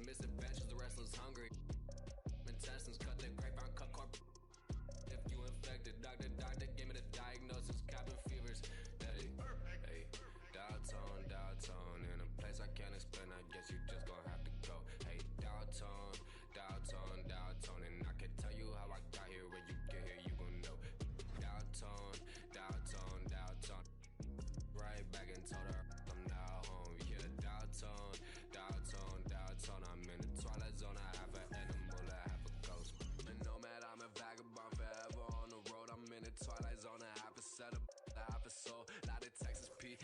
missing batches, the wrestlers hungry. Intestines cut their grapevine, cut corp. If you infected, doctor gave me the diagnosis, cabin fevers. Hey, dial tone, in a place I can't explain. I guess you just gonna have to go. Hey, dial tone, and I can tell you how I got here. When you get here, you gon' know. Dial tone. Right back and told her I'm now home. Yeah, dial tone. I'm in the twilight zone. I have an animal, I have a ghost. And nomad, I'm a vagabond forever on the road. I'm in the twilight zone. I have a setup, I have a soul. Lot of Texas P,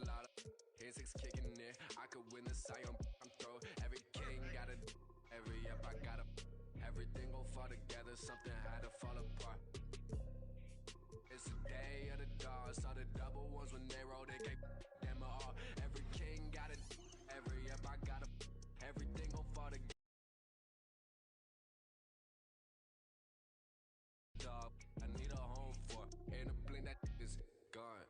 lot of Hensix kicking in. I could win the Zion. I'm throw. Every king got a, every up I got a. Everything gon' fall together. Something had to fall apart. It's the day of the dog. Saw the double ones when they rolled. They gave them all. Every king got a, every up I got a. Everything gon' fall together. Dog, I need a home for. In a blink that is gone.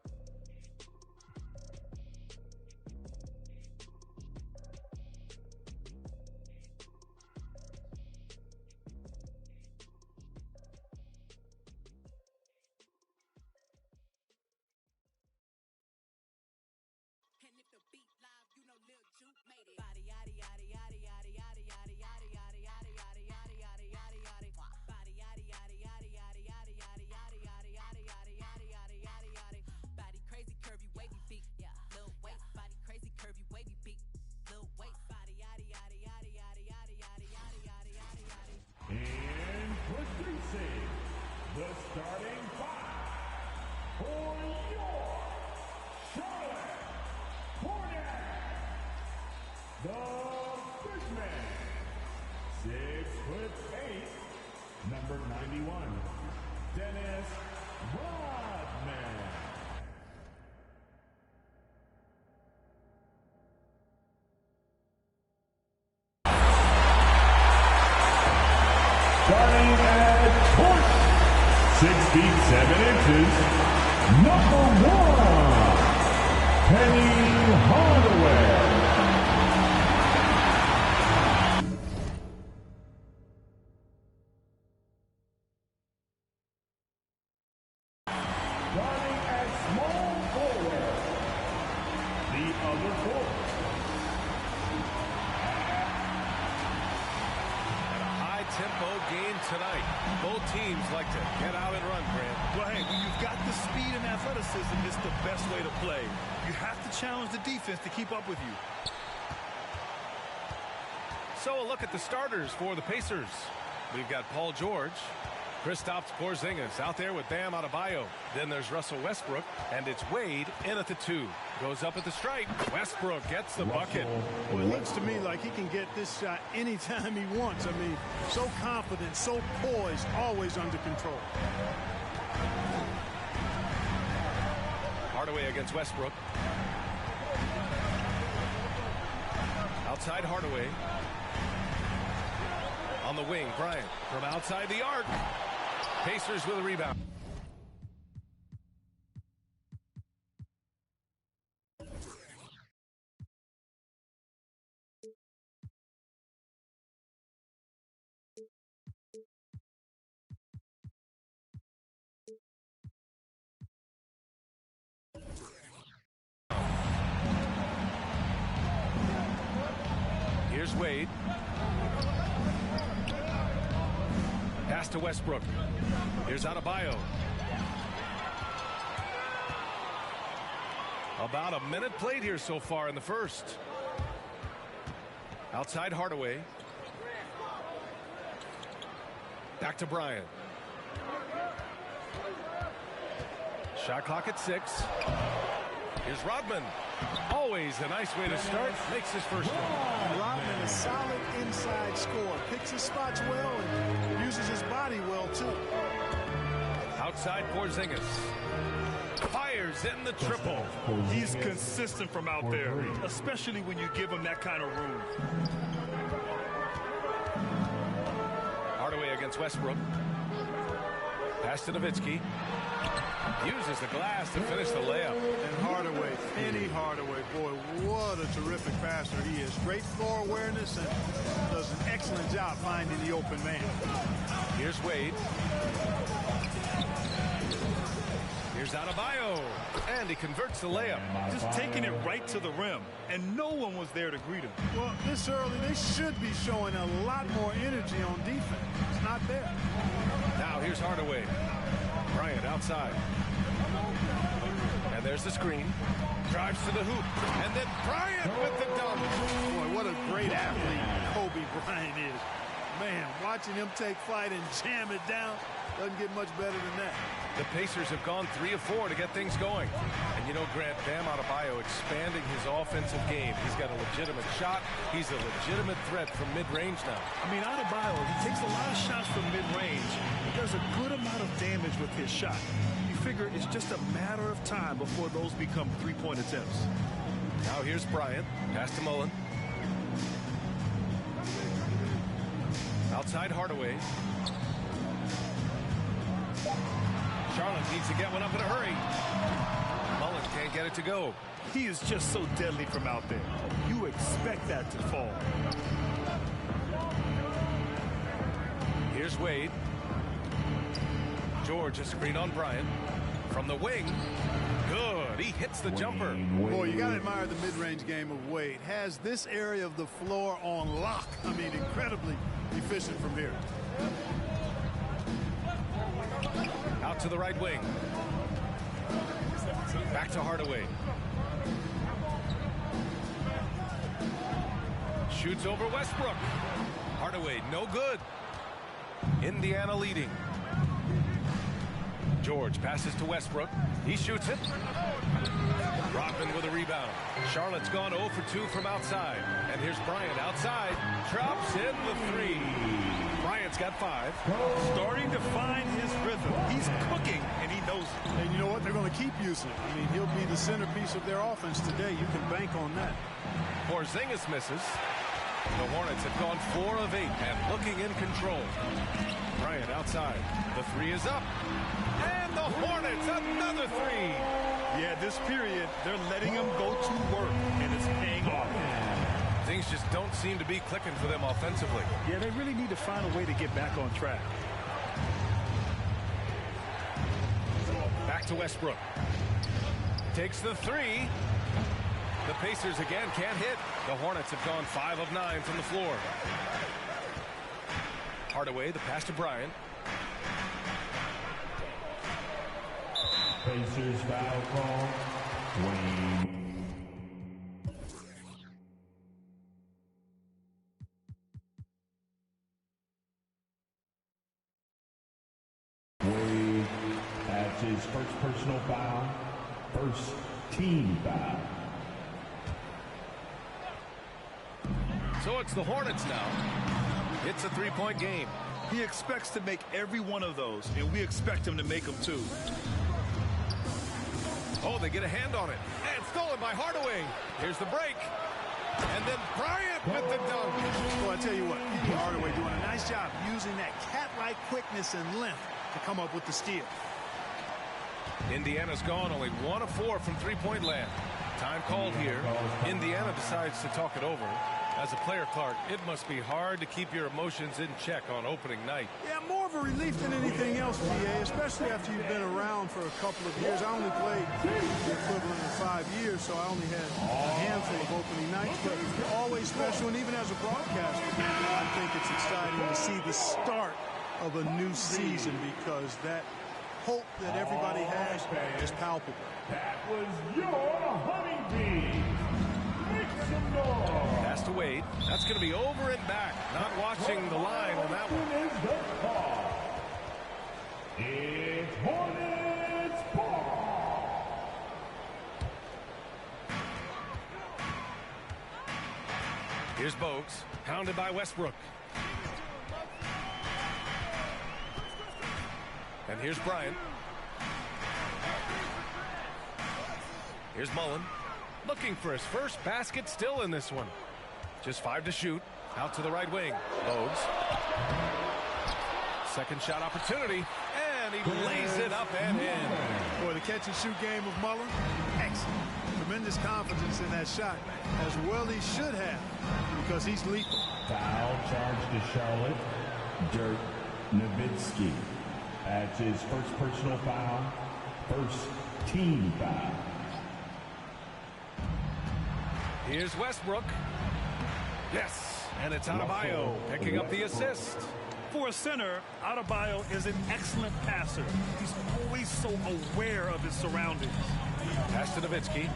And if the beat live, you know Lil Juke made it. Body yaddy yaddy yaddy yaddy yaddy yaddy yaddy yaddy yaddy yaddy yaddy yaddy yaddy yaddy. Body yaddy yaddy yaddy yaddy yaddy yaddy yaddy yaddy yaddy yaddy yaddy yaddy yaddy yaddy. Body crazy curvy wavy beat. Yeah, Lil waist. Body crazy curvy wavy beat. Lil waist. Body yaddy yaddy yaddy yaddy yaddy yaddy yaddy yaddy yaddy yaddy. Introducing the starting five for your Charlotte Hornets. The big man, 6'8", number 91, Dennis Rodman. Starting at torch, 6 feet 7 inches, number 1, Penny Hardaway. Starting at small forward, the other forward. Tempo game tonight. Both teams like to get out and run, Grant. Well, hey, when you've got the speed and athleticism, it's the best way to play. You have to challenge the defense to keep up with you. So a look at the starters for the Pacers. We've got Paul George, Kristaps Porzingis out there with Bam Adebayo. Then there's Russell Westbrook, and it's Wade in at the 2. Goes up at the stripe. Westbrook gets the bucket. Well, it looks to me like he can get this shot anytime he wants. I mean, so confident, so poised, always under control. Hardaway against Westbrook. Outside Hardaway. On the wing, Bryant from outside the arc. Pacers with a rebound. Here's Wade. Pass to Westbrook. Here's Adebayo. About a minute played here so far in the first. Outside Hardaway. Back to Bryant. Shot clock at 6. Here's Rodman. Always a nice way to start. Makes his first one. Rodman, a solid inside scorer. Picks his spots well and uses his body well, too. Outside Porzingis. Fires in the triple. He's consistent from out there, especially when you give him that kind of room. Hardaway against Westbrook. Pass to Nowitzki. Uses the glass to finish the layup. And Hardaway, Penny Hardaway, boy, what a terrific passer he is. Great floor awareness and does an excellent job finding the open man. Here's Wade. Here's Adebayo. And he converts the layup. Just taking it right to the rim. And no one was there to greet him. Well, this early, they should be showing a lot more energy on defense. It's not there. Now here's Hardaway. Bryant outside. And there's the screen. Drives to the hoop. And then Bryant with the dunk. Boy, what a great athlete Kobe Bryant is. Man, watching him take flight and jam it down doesn't get much better than that. The Pacers have gone 3 of 4 to get things going. And you know, Grant, Bam Adebayo expanding his offensive game. He's got a legitimate shot. He's a legitimate threat from mid-range now. I mean, Adebayo, he takes a lot of shots from mid-range. He does a good amount of damage with his shot. You figure it's just a matter of time before those become three-point attempts. Now here's Bryant. Pass to Mullen. Outside Hardaway. Charlotte needs to get one up in a hurry. Mullen can't get it to go. He is just so deadly from out there. You expect that to fall. Here's Wade. George, a screen on Bryant. From the wing. Good. He hits the jumper. Boy, you got to admire the mid-range game of Wade. Has this area of the floor on lock. I mean, incredibly efficient from here. Out to the right wing. Back to Hardaway. Shoots over Westbrook. Hardaway, no good. Indiana leading. George passes to Westbrook. He shoots it. Rodman with a rebound. Charlotte's gone 0 for 2 from outside. And here's Bryant outside. Drops in the 3. Bryant's got 5. Starting to find his rhythm. He's cooking, and he knows it. And you know what? They're going to keep using it. I mean, he'll be the centerpiece of their offense today. You can bank on that. Porzingis misses. The Hornets have gone 4 of 8 and looking in control. Bryant outside. The 3 is up. And the Hornets, another 3. Yeah, this period, they're letting him go to work, and it's paying off. Things just don't seem to be clicking for them offensively. Yeah, they really need to find a way to get back on track. Back to Westbrook. Takes the 3. The Pacers again can't hit. The Hornets have gone 5 of 9 from the floor. Hardaway, the pass to Bryant. Pacers foul call. Wayne. Wade has his first personal foul, first team foul. So it's the Hornets now. It's a 3-point game. He expects to make every one of those, and we expect him to make them too. Oh, they get a hand on it. And stolen by Hardaway. Here's the break. And then Bryant with the dunk. Well, I tell you what, P.J. Hardaway doing a nice job using that cat-like quickness and length to come up with the steal. Indiana's gone only 1 of 4 from three-point land. Time called here. Indiana decides to talk it over. As a player, Clark, it must be hard to keep your emotions in check on opening night. Yeah, more of a relief than anything else, PA, especially after you've been around for a couple of years. I only played the equivalent of 5 years, so I only had a handful of opening nights, but always special. And even as a broadcaster, I think it's exciting to see the start of a new season because that hope that everybody has is palpable. That was your Honeybees. Make some noise. Pass to Wade. That's going to be over and back. Not watching the line on that one. Is the call. It's Hornets ball. Here's Bogues. Pounded by Westbrook. And here's Bryant. Here's Mullen. Looking for his first basket still in this one. Just 5 to shoot. Out to the right wing. Bogues. Second shot opportunity. And and he lays it up and in. Boy, the catch-and-shoot game of Mullen, excellent. Tremendous confidence in that shot, as well he should have, because he's lethal. Foul charge to Charlotte. Dirk Nowitzki. That's his first personal foul. First team foul. Here's Westbrook. Yes, and it's Adebayo picking up the assist. For a center, Adebayo is an excellent passer. He's always so aware of his surroundings. Pass to Nowitzki.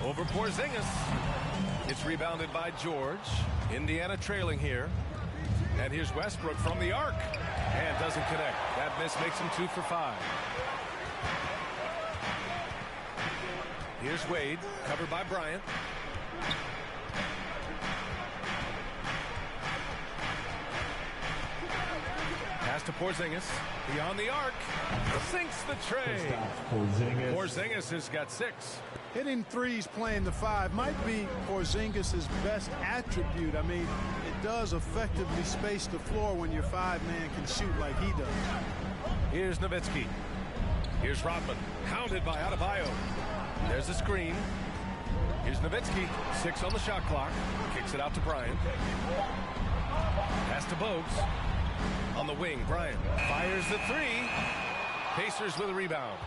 Over Porzingis. It's rebounded by George. Indiana trailing here. And here's Westbrook from the arc. And doesn't connect. That miss makes him 2 for 5. Here's Wade, covered by Bryant. Pass to Porzingis. Beyond the arc. Sinks the tray. Porzingis has got 6. Hitting threes playing the 5 might be Porzingis' best attribute. I mean, it does effectively space the floor when your 5-man can shoot like he does. Here's Nowitzki. Here's Rodman, hounded by Adebayo. There's a screen. Here's Nowitzki, 6 on the shot clock. Kicks it out to Bryant. Pass to Bogues. On the wing, Bryant fires the 3. Pacers with a rebound.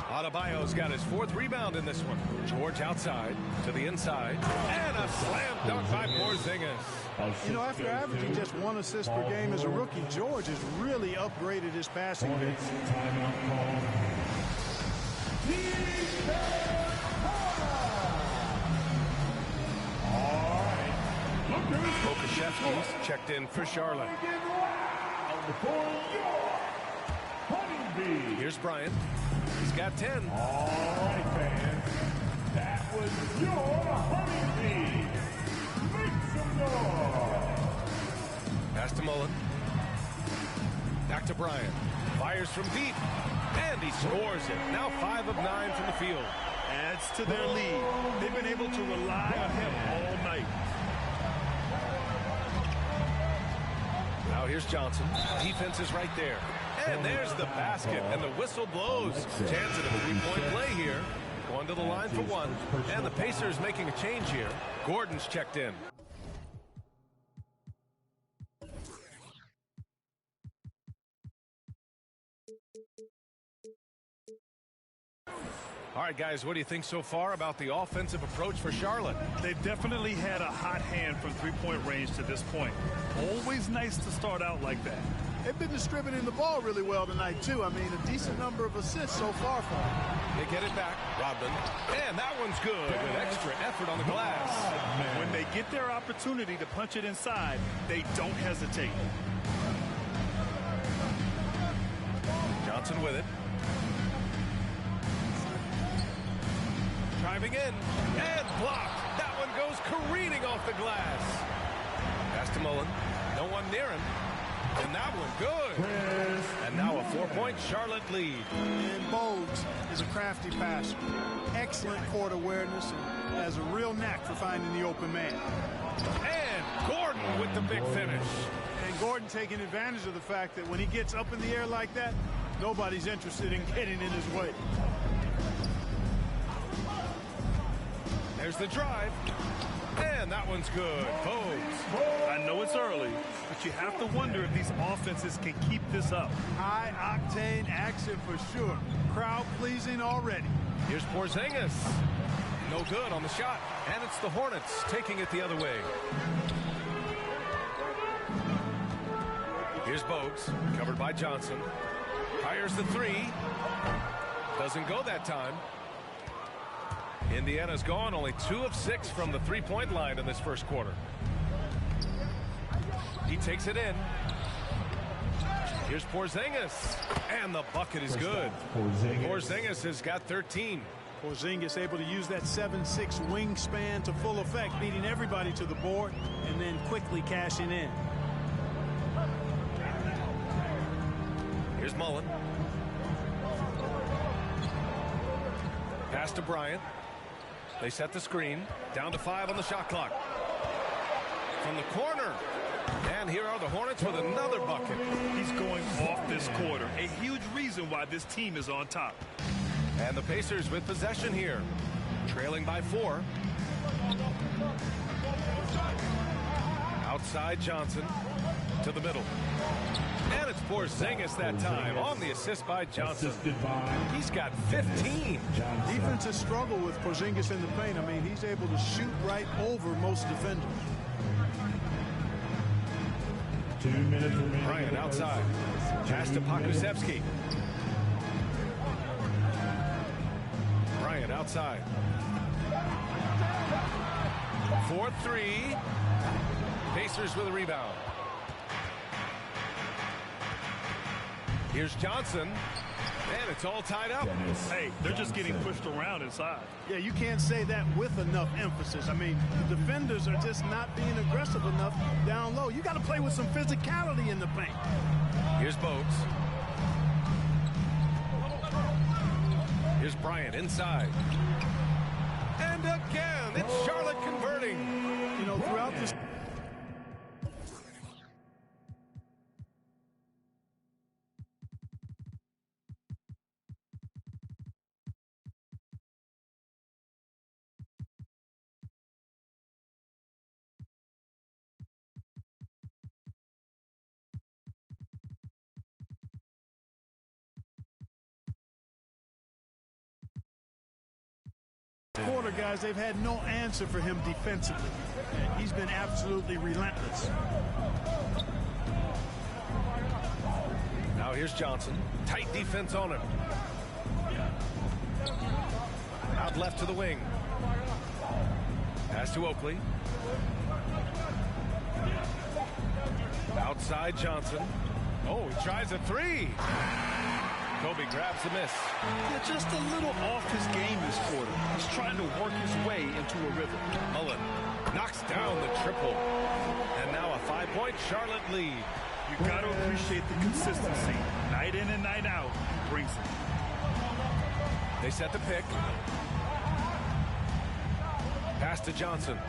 Adebayo's got his 4th rebound in this one. George outside to the inside. And a slam dunk by Porzingis. You know, after averaging just 1 assist per game as a rookie, George has really upgraded his passing game. Timeout call. All right. Pokashevsky's checked in for Charlotte. Here's Bryant. He's got 10. All right, fans. That was your Honeybee. Make some noise. Pass to Mullen. Back to Bryant. Fires from deep. And he scores it. Now 5 of 9 from the field. Adds to their lead. They've been able to rely on him all night. Now here's Johnson. Defense is right there. And there's the basket. And the whistle blows. Chance at a 3-point play here. Going to the line for 1. And the Pacers making a change here. Gordon's checked in. All right, guys, what do you think so far about the offensive approach for Charlotte? They've definitely had a hot hand from 3-point range to this point. Always nice to start out like that. They've been distributing the ball really well tonight, too. I mean, a decent number of assists so far for them. They get it back. Rodman. And that one's good with extra effort on the glass. When they get their opportunity to punch it inside, they don't hesitate. Johnson with it. Driving in. And blocked. That one goes careening off the glass. Pass to Mullen. No one near him. And that one good. And now a 4-point Charlotte lead. And Bogues is a crafty passer. Excellent court awareness and has a real knack for finding the open man. And Gordon with the big finish. And Gordon taking advantage of the fact that when he gets up in the air like that, nobody's interested in getting in his way. There's the drive. And that one's good. Bogues. I know it's early, but you have to wonder if these offenses can keep this up. High-octane action for sure. Crowd-pleasing already. Here's Porzingis. No good on the shot. And it's the Hornets taking it the other way. Here's Bogues, covered by Johnson. Fires the 3. Doesn't go that time. Indiana's gone only 2 of 6 from the 3-point line in this first quarter. He takes it in. Here's Porzingis. And the bucket is good. Porzingis has got 13. Porzingis able to use that 7'6" wingspan to full effect, beating everybody to the board and then quickly cashing in. Here's Mullen. Pass to Bryant. They set the screen. Down to 5 on the shot clock. from the corner. And here are the Hornets with another bucket. He's going off this quarter. A huge reason why this team is on top. And the Pacers with possession here. Trailing by 4. Outside Johnson to the middle. And it's Porzingis that time on the assist by Johnson. He's got 15. Defenses struggle with Porzingis in the paint. I mean, he's able to shoot right over most defenders. 2 minutes remaining. Bryant outside. Pass to Pokusevski. Bryant outside. 4-3. Pacers with a rebound. Here's Johnson. And it's all tied up. Hey, they're just getting pushed around inside. Yeah, you can't say that with enough emphasis. I mean, the defenders are just not being aggressive enough down low. You got to play with some physicality in the paint. Here's Bogues. Here's Bryant inside. And again, it's Charlotte converting. You know, throughout this... quarter, guys, they've had no answer for him defensively. He's been absolutely relentless. Now here's Johnson. Tight defense on him. Out left to the wing. Pass to Oakley. Outside Johnson. Oh, he tries a 3. Kobe grabs the miss. Yeah, just a little off his game this quarter. He's trying to work his way into a rhythm. Mullen knocks down the triple. And now a 5-point Charlotte lead. You got to appreciate the consistency. Night in and night out, he brings it. They set the pick. Pass to Johnson.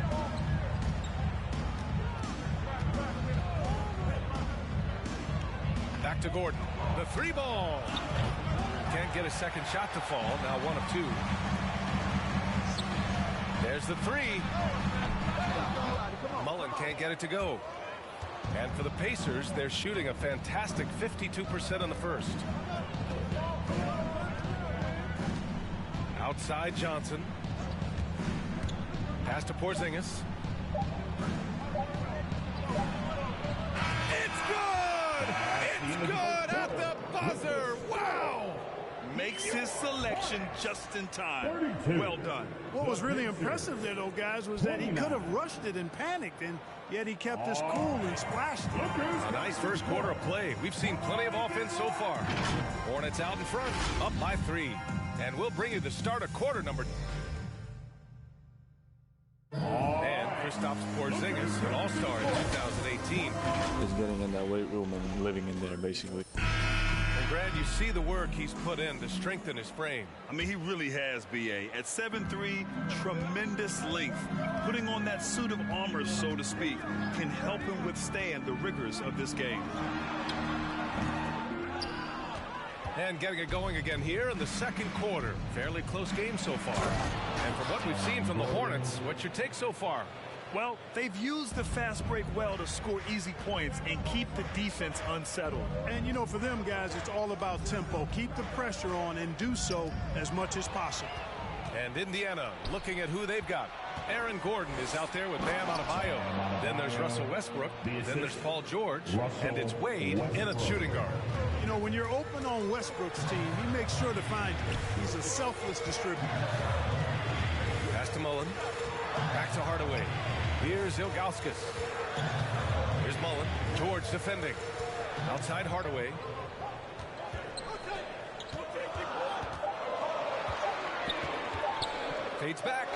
Back to Gordon. The 3 ball. Can't get a second shot to fall. Now 1 of 2. There's the 3. Mullen can't get it to go. And for the Pacers, they're shooting a fantastic 52% in the first. Outside Johnson. Pass to Porzingis. It's good! It's good at the buzzer! Wow! Makes his selection just in time. Well done. What was really impressive there, though, guys, was that he could have rushed it and panicked, and yet he kept his cool and splashed it. A nice first quarter of play. We've seen plenty of offense so far. Hornets out in front, up by 3. And we'll bring you the start of quarter number. And Kristaps Porzingis, an all-star in 2018. Just getting in that weight room and living in there, basically. And Grant, you see the work he's put in to strengthen his frame. I mean, he really has, B.A. At 7'3", tremendous length. Putting on that suit of armor, so to speak, can help him withstand the rigors of this game. And getting it going again here in the second quarter. Fairly close game so far. And from what we've seen from the Hornets, what's your take so far? Well, they've used the fast break well to score easy points and keep the defense unsettled. And, you know, for them, guys, it's all about tempo. Keep the pressure on and do so as much as possible. And Indiana looking at who they've got. Aaron Gordon is out there with Bam Adebayo. Then there's Russell Westbrook. Then there's Paul George. And it's Wade in a shooting guard. You know, when you're open on Westbrook's team, he makes sure to find you. He's a selfless distributor. Pass to Mullen. Back to Hardaway. Here's Ilgauskas. Here's Mullen. George defending. Outside Hardaway. Fades back.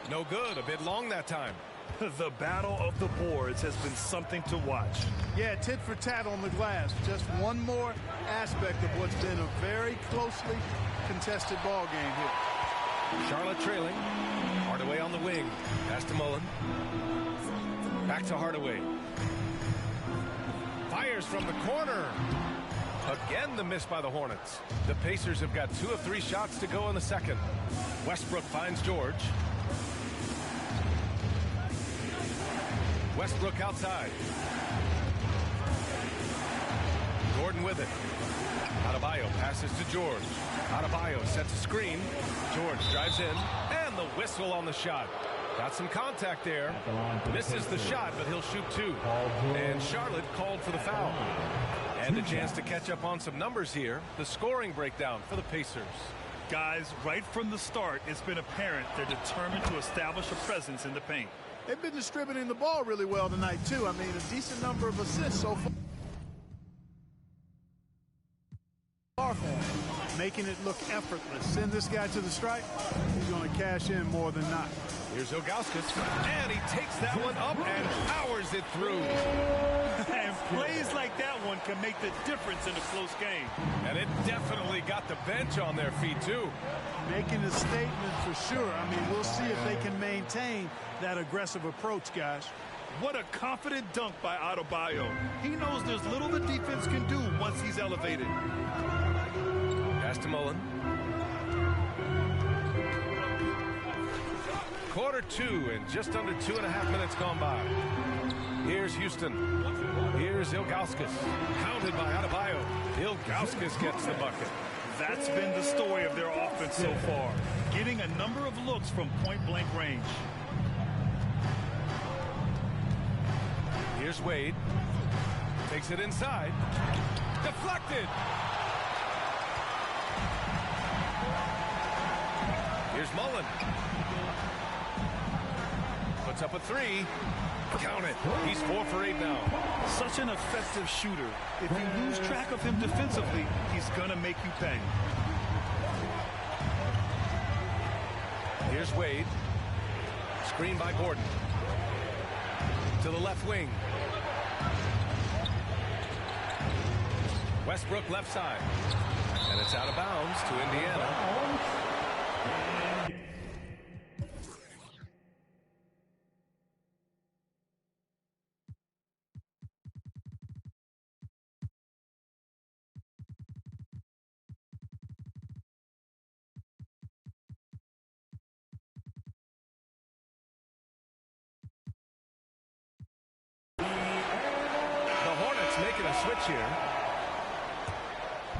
No good. A bit long that time. The battle of the boards has been something to watch. Yeah, tit for tat on the glass. Just one more aspect of what's been a very closely contested ball game here. Charlotte trailing. Hardaway on the wing. Pass to Mullen. Back to Hardaway. Fires from the corner. Again, the miss by the Hornets. The Pacers have got 2 of 3 shots to go in the second. Westbrook finds George. Westbrook outside. Gordon with it. Adebayo passes to George. Adebayo sets a screen. George drives in, and the whistle on the shot. Got some contact there. Misses the shot, but he'll shoot 2. And Charlotte called for the foul. And a chance to catch up on some numbers here. The scoring breakdown for the Pacers. Guys, right from the start, it's been apparent they're determined to establish a presence in the paint. They've been distributing the ball really well tonight, too. I mean, a decent number of assists so far for them, making it look effortless. Send this guy to the stripe, he's going to cash in more than not. Here's Ilgauskas, and he takes that one up and powers it through. And plays like that one can make the difference in a close game. And it definitely got the bench on their feet, too. Making a statement for sure. I mean, we'll see if they can maintain that aggressive approach, guys. What a confident dunk by Adebayo. He knows there's little the defense can do once he's elevated. Pass to Mullen. Quarter 2 and just under 2.5 minutes gone by. Here's Houston. Here's Ilgauskas. Pounded by Adebayo. Ilgauskas gets the bucket. That's been the story of their offense so far. Getting a number of looks from point-blank range. Here's Wade. Takes it inside. Deflected. Here's Mullen. Puts up a 3. Count it. He's 4 for 8 now. Such an effective shooter. If you lose track of him defensively, he's going to make you pay. Here's Wade. Screen by Gordon. To the left wing. Westbrook left side. And it's out of bounds to Indiana. Making a switch here.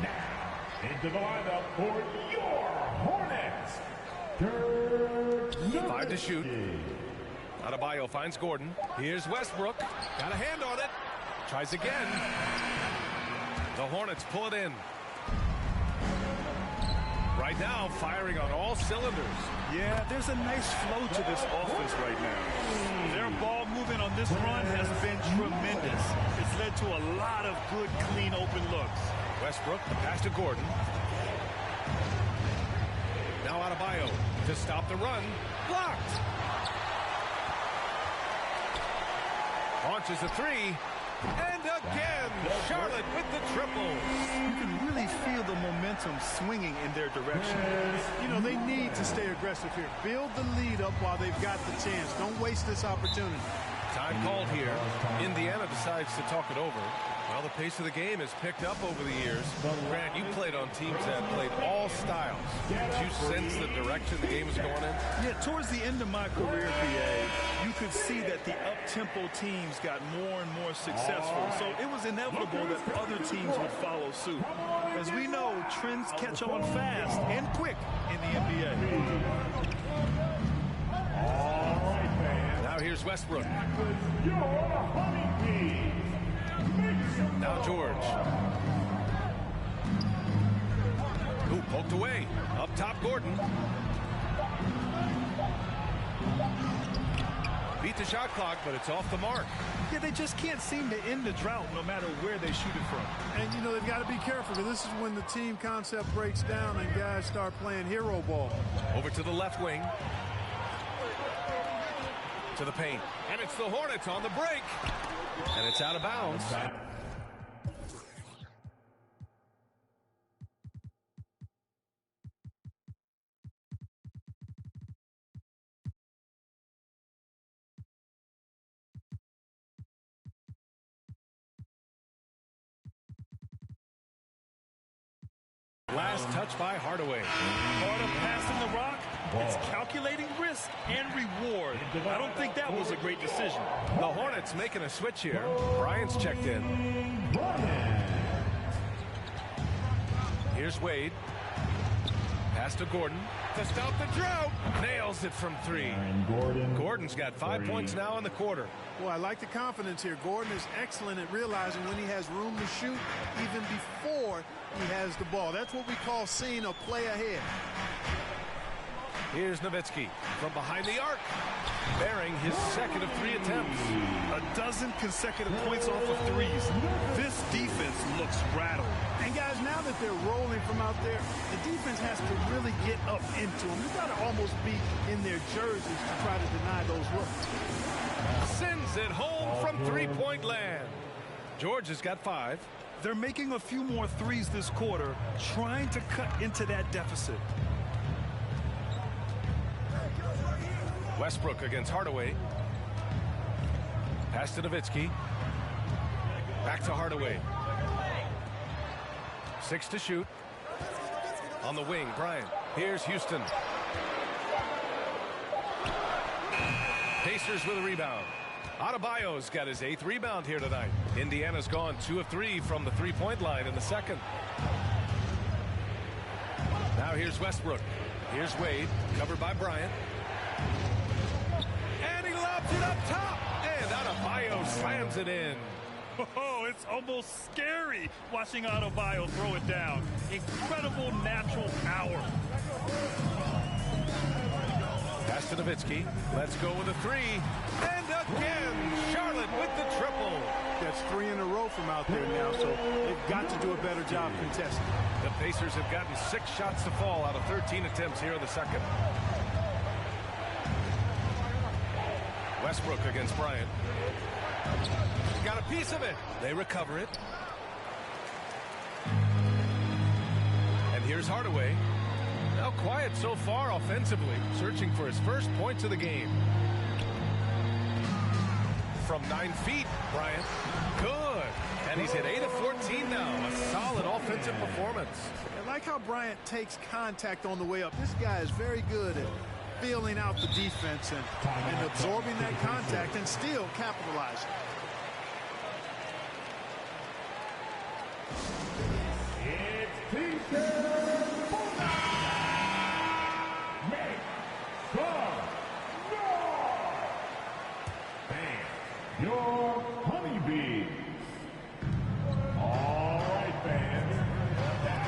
Now, into the lineup for your Hornets. 5 to shoot. Adebayo finds Gordon. Here's Westbrook. Got a hand on it. Tries again. The Hornets pull it in. Right now, firing on all cylinders. Yeah, there's a nice flow to this offense right now. Their ball movement on this run has been tremendous. It's led to a lot of good, clean, open looks. Westbrook, the pass to Gordon. Now Adebayo to stop the run. Blocked. Launches a 3. And again, Charlotte with the triple. You can really feel the momentum swinging in their direction. You know, they need to stay aggressive here. Build the lead up while they've got the chance. Don't waste this opportunity. Time called here. Indiana decides to talk it over. Well, the pace of the game has picked up over the years. Grant, you played on teams that played all styles. Did you sense the direction the game was going in? Yeah, towards the end of my career, PA, you could see that the up-tempo teams got more and more successful. So it was inevitable that other teams would follow suit. As we know, trends catch on fast and quick in the NBA. Now here's Westbrook. Now George. Ooh, poked away. Up top, Gordon. Beat the shot clock, but it's off the mark. Yeah, they just can't seem to end the drought no matter where they shoot it from. And, you know, they've got to be careful because this is when the team concept breaks down and guys start playing hero ball. Over to the left wing. To the paint. And it's the Hornets on the break. And it's out of bounds. Last touch by Hardaway. Part of passing the rock, it's calculating risk and reward. I don't think that was a great decision. The Hornets making a switch here. Bryant's checked in. Here's Wade. Pass to Gordon to stop the drought. Nails it from three. Gordon's got 5 points now in the quarter. Well, I like the confidence here. Gordon is excellent at realizing when he has room to shoot even before he has the ball. That's what we call seeing a play ahead. Here's Nowitzki from behind the arc, bearing his second of 3 attempts. A dozen consecutive points off of threes. This defense looks rattled. And guys, now that they're rolling from out there, the defense has to really get up into them. You've got to almost be in their jerseys to try to deny those looks. Sends it home from three-point land. George has got 5. They're making a few more threes this quarter, trying to cut into that deficit. Westbrook against Hardaway. Pass to Nowitzki. Back to Hardaway. 6 to shoot. On the wing, Bryant. Here's Houston. Pacers with a rebound. Adebayo's got his 8th rebound here tonight. Indiana's gone 2 of 3 from the three-point line in the second. Now here's Westbrook. Here's Wade, covered by Bryant. And he lobs it up top. And Adebayo slams it in. Oh, it's almost scary watching Adebayo throw it down. Incredible natural power. Pass to Nowitzki. Let's go with a 3. And again, Charlotte with the triple. That's 3 in a row from out there now, so they've got to do a better job contesting. The Pacers have gotten 6 shots to fall out of 13 attempts here in the second. Westbrook against Bryant. Got a piece of it. They recover it. And here's Hardaway. Now quiet so far offensively, searching for his first points of the game. From 9 feet, Bryant. Good. And he's hit 8 of 14 now. A solid offensive performance. I like how Bryant takes contact on the way up. This guy is very good at feeling out the defense and absorbing that contact and still capitalizing. Your honeybees. All right, fans.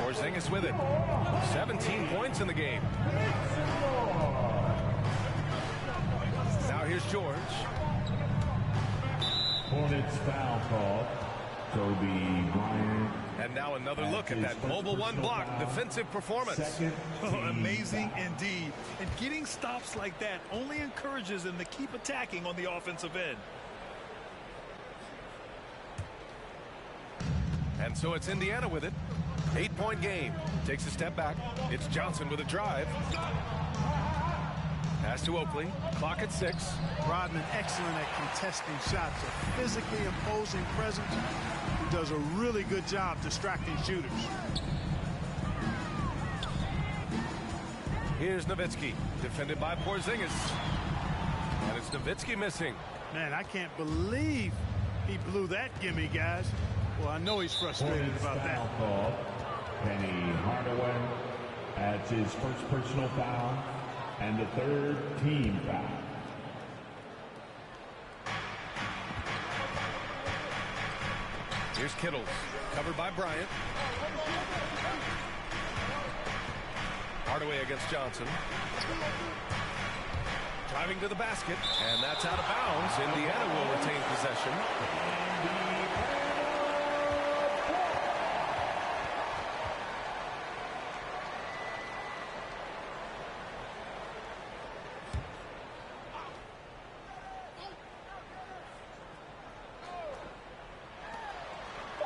Porzingis with it. 17 points in the game. Now here's George. Hornets foul call. Kobe Bryant. And now another look at that mobile 1 block defensive performance. Amazing indeed. And getting stops like that only encourages them to keep attacking on the offensive end. And so it's Indiana with it. 8-point game. Takes a step back. It's Johnson with a drive. Pass to Oakley. Clock at 6. Rodman excellent at contesting shots. A physically imposing presence who does a really good job distracting shooters. Here's Nowitzki. Defended by Porzingis. And it's Nowitzki missing. Man, I can't believe he blew that gimme, guys. Well, I know he's frustrated about that. Call. Penny Hardaway adds his first personal foul and the 3rd team foul. Here's Kittles, covered by Bryant. Hardaway against Johnson. Driving to the basket, and that's out of bounds. Indiana will retain possession.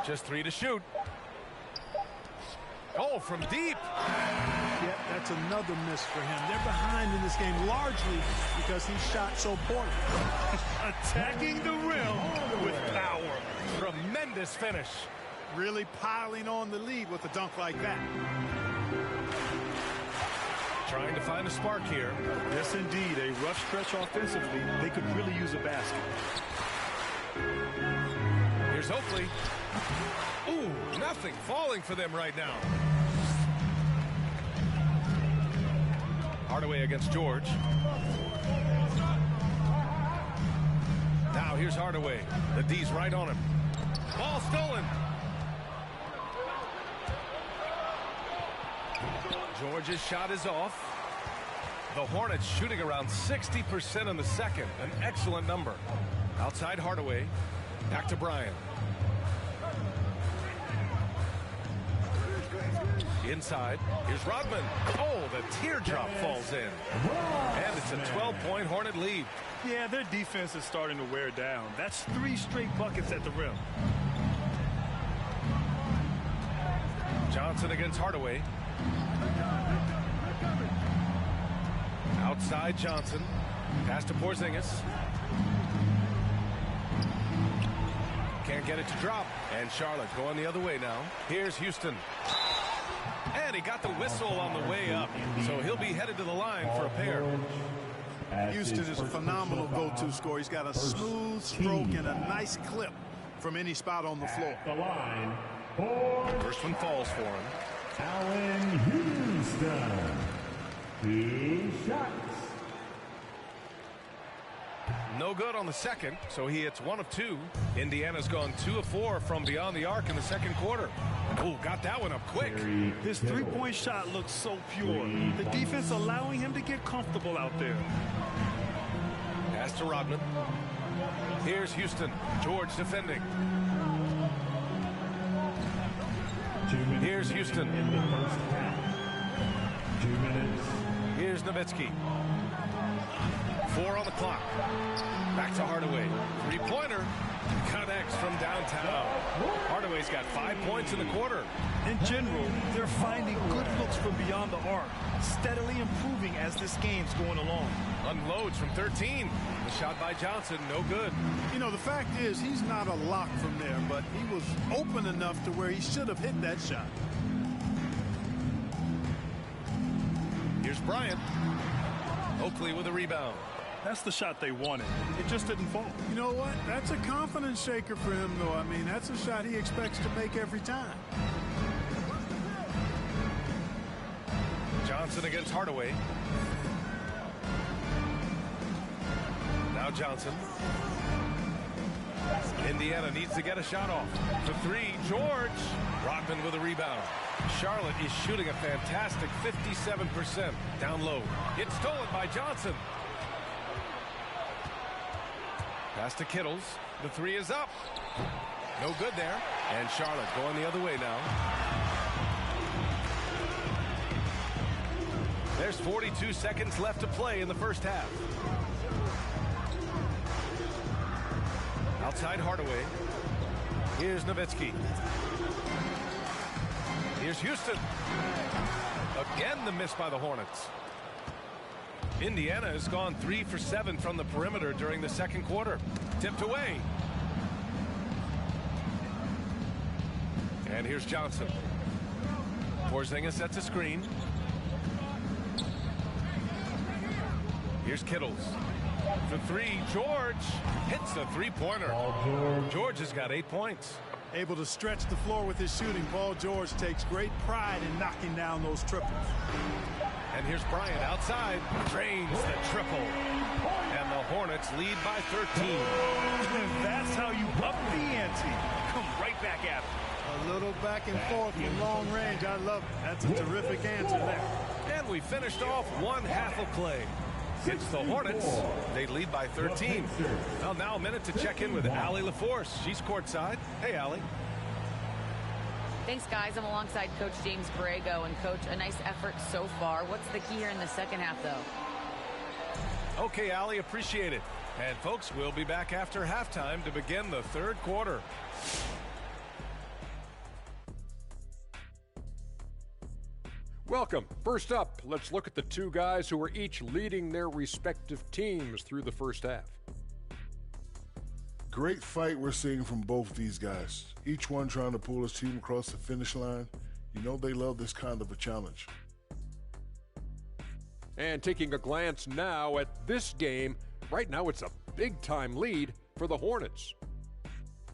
Just 3 to shoot. Oh, from deep. Yeah, that's another miss for him. They're behind in this game largely because he shot so poorly. Attacking the rim with power. Tremendous finish. Really piling on the lead with a dunk like that. trying to find a spark here. Yes, indeed. A rough stretch offensively. They could really use a basket. Here's Oakley. Ooh, nothing falling for them right now. Hardaway against George. Now here's Hardaway. The D's right on him. Ball stolen. George's shot is off. The Hornets shooting around 60% in the second. An excellent number. Outside Hardaway. Back to Bryant. Inside. Here's Rodman. Oh, the teardrop falls in. And it's a 12-point Hornet lead. Yeah, their defense is starting to wear down. That's 3 straight buckets at the rim. Johnson against Hardaway. Outside Johnson. Pass to Porzingis. Can't get it to drop. And Charlotte going the other way now. Here's Houston. And he got the whistle on the way up. So he'll be headed to the line for a pair. Houston is a phenomenal go-to scorer. He's got a smooth stroke and a nice clip from any spot on the floor. The line. First one falls for him. Allen Houston. 2 shots. No good on the second, so he hits 1 of 2. Indiana's gone 2 of 4 from beyond the arc in the second quarter. Oh, got that one up quick. His three-point shot looks so pure. The defense allowing him to get comfortable out there. Pass to Rodman. Here's Houston. George defending. 2 minutes. Here's Houston. In the first half. 2 minutes. Here's Nowitzki. 4 on the clock. Back to Hardaway. 3-pointer. Connects from downtown. Hardaway's got 5 points in the quarter. In general, they're finding good looks from beyond the arc, steadily improving as this game's going along. Unloads from 13. The shot by Johnson, no good. You know, the fact is he's not a lock from there, but he was open enough to where he should have hit that shot. Here's Bryant. Oakley with a rebound. That's the shot they wanted. It just didn't fall. You know what? That's a confidence shaker for him, though. I mean, that's a shot he expects to make every time. Johnson against Hardaway. Now Johnson. Indiana needs to get a shot off. The 3, George. Rodman with a rebound. Charlotte is shooting a fantastic 57%. Down low. It's stolen by Johnson. Pass to Kittles. The 3 is up. No good there. And Charlotte going the other way now. There's 42 seconds left to play in the first half. Outside Hardaway. Here's Nowitzki. Here's Houston. Again the miss by the Hornets. Indiana has gone 3 for 7 from the perimeter during the second quarter. Tipped away. And here's Johnson. Porzingis sets a screen. Here's Kittles. The 3, George hits the 3-pointer. George has got 8 points. Able to stretch the floor with his shooting. Paul George takes great pride in knocking down those triples. And here's Bryant outside. Drains the triple. And the Hornets lead by 13. That's how you up the ante. Come right back at it. A little back and forth from long range. I love it. That's a terrific answer there. And we finished off one half of play. It's the Hornets. They lead by 13. Well, now a minute to check in with Allie LaForce. She's courtside. Hey, Allie. Thanks, guys. I'm alongside Coach James Borrego. And, Coach, a nice effort so far. What's the key here in the second half, though? Okay, Allie, appreciate it. And, folks, we'll be back after halftime to begin the third quarter. Welcome. First up, let's look at the 2 guys who are each leading their respective teams through the first half. Great fight we're seeing from both these guys. Each one trying to pull his team across the finish line. You know they love this kind of a challenge. And taking a glance now at this game, right now it's a big-time lead for the Hornets.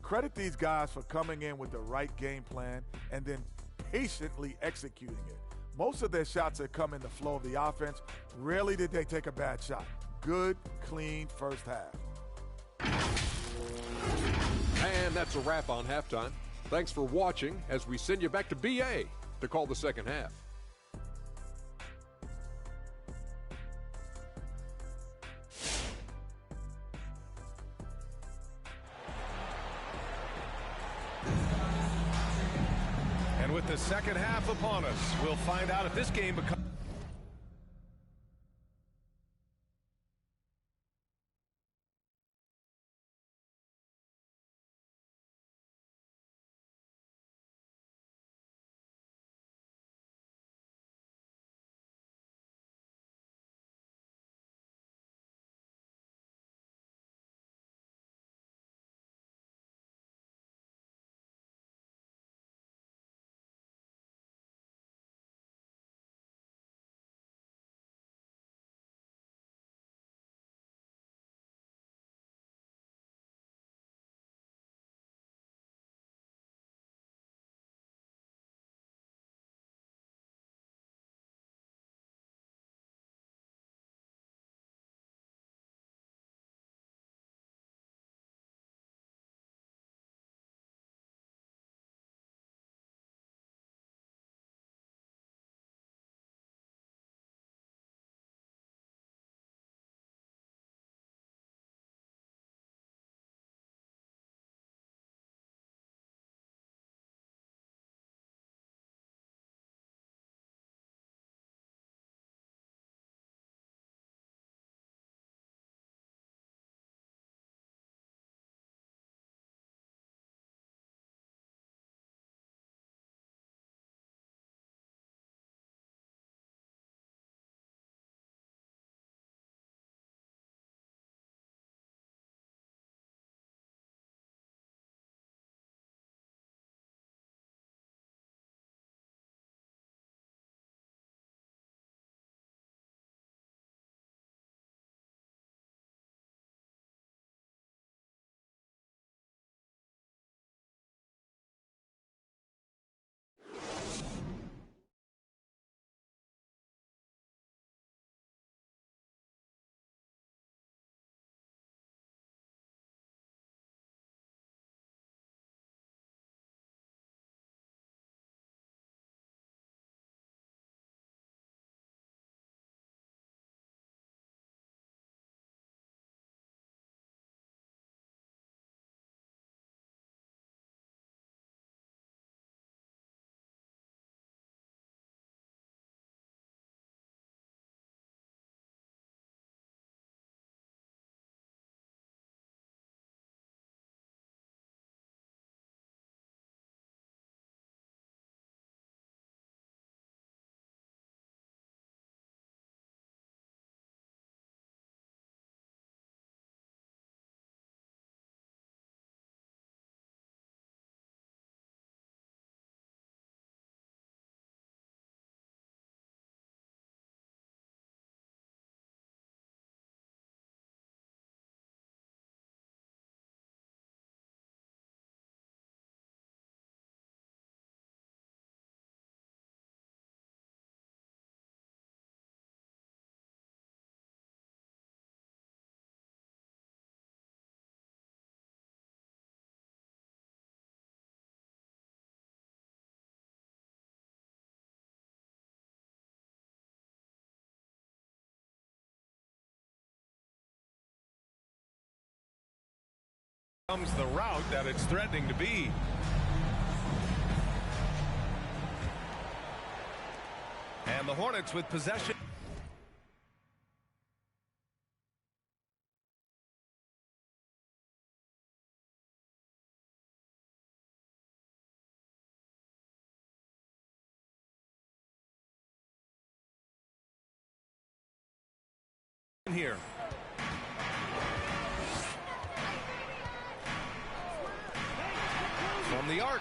Credit these guys for coming in with the right game plan and then patiently executing it. Most of their shots that come in the flow of the offense, rarely did they take a bad shot. Good, clean first half. And that's a wrap on halftime. Thanks for watching as we send you back to BA to call the second half. And with the second half upon us, we'll find out if this game becomes... the route that it's threatening to be. And the Hornets with possession. Here. From the arc.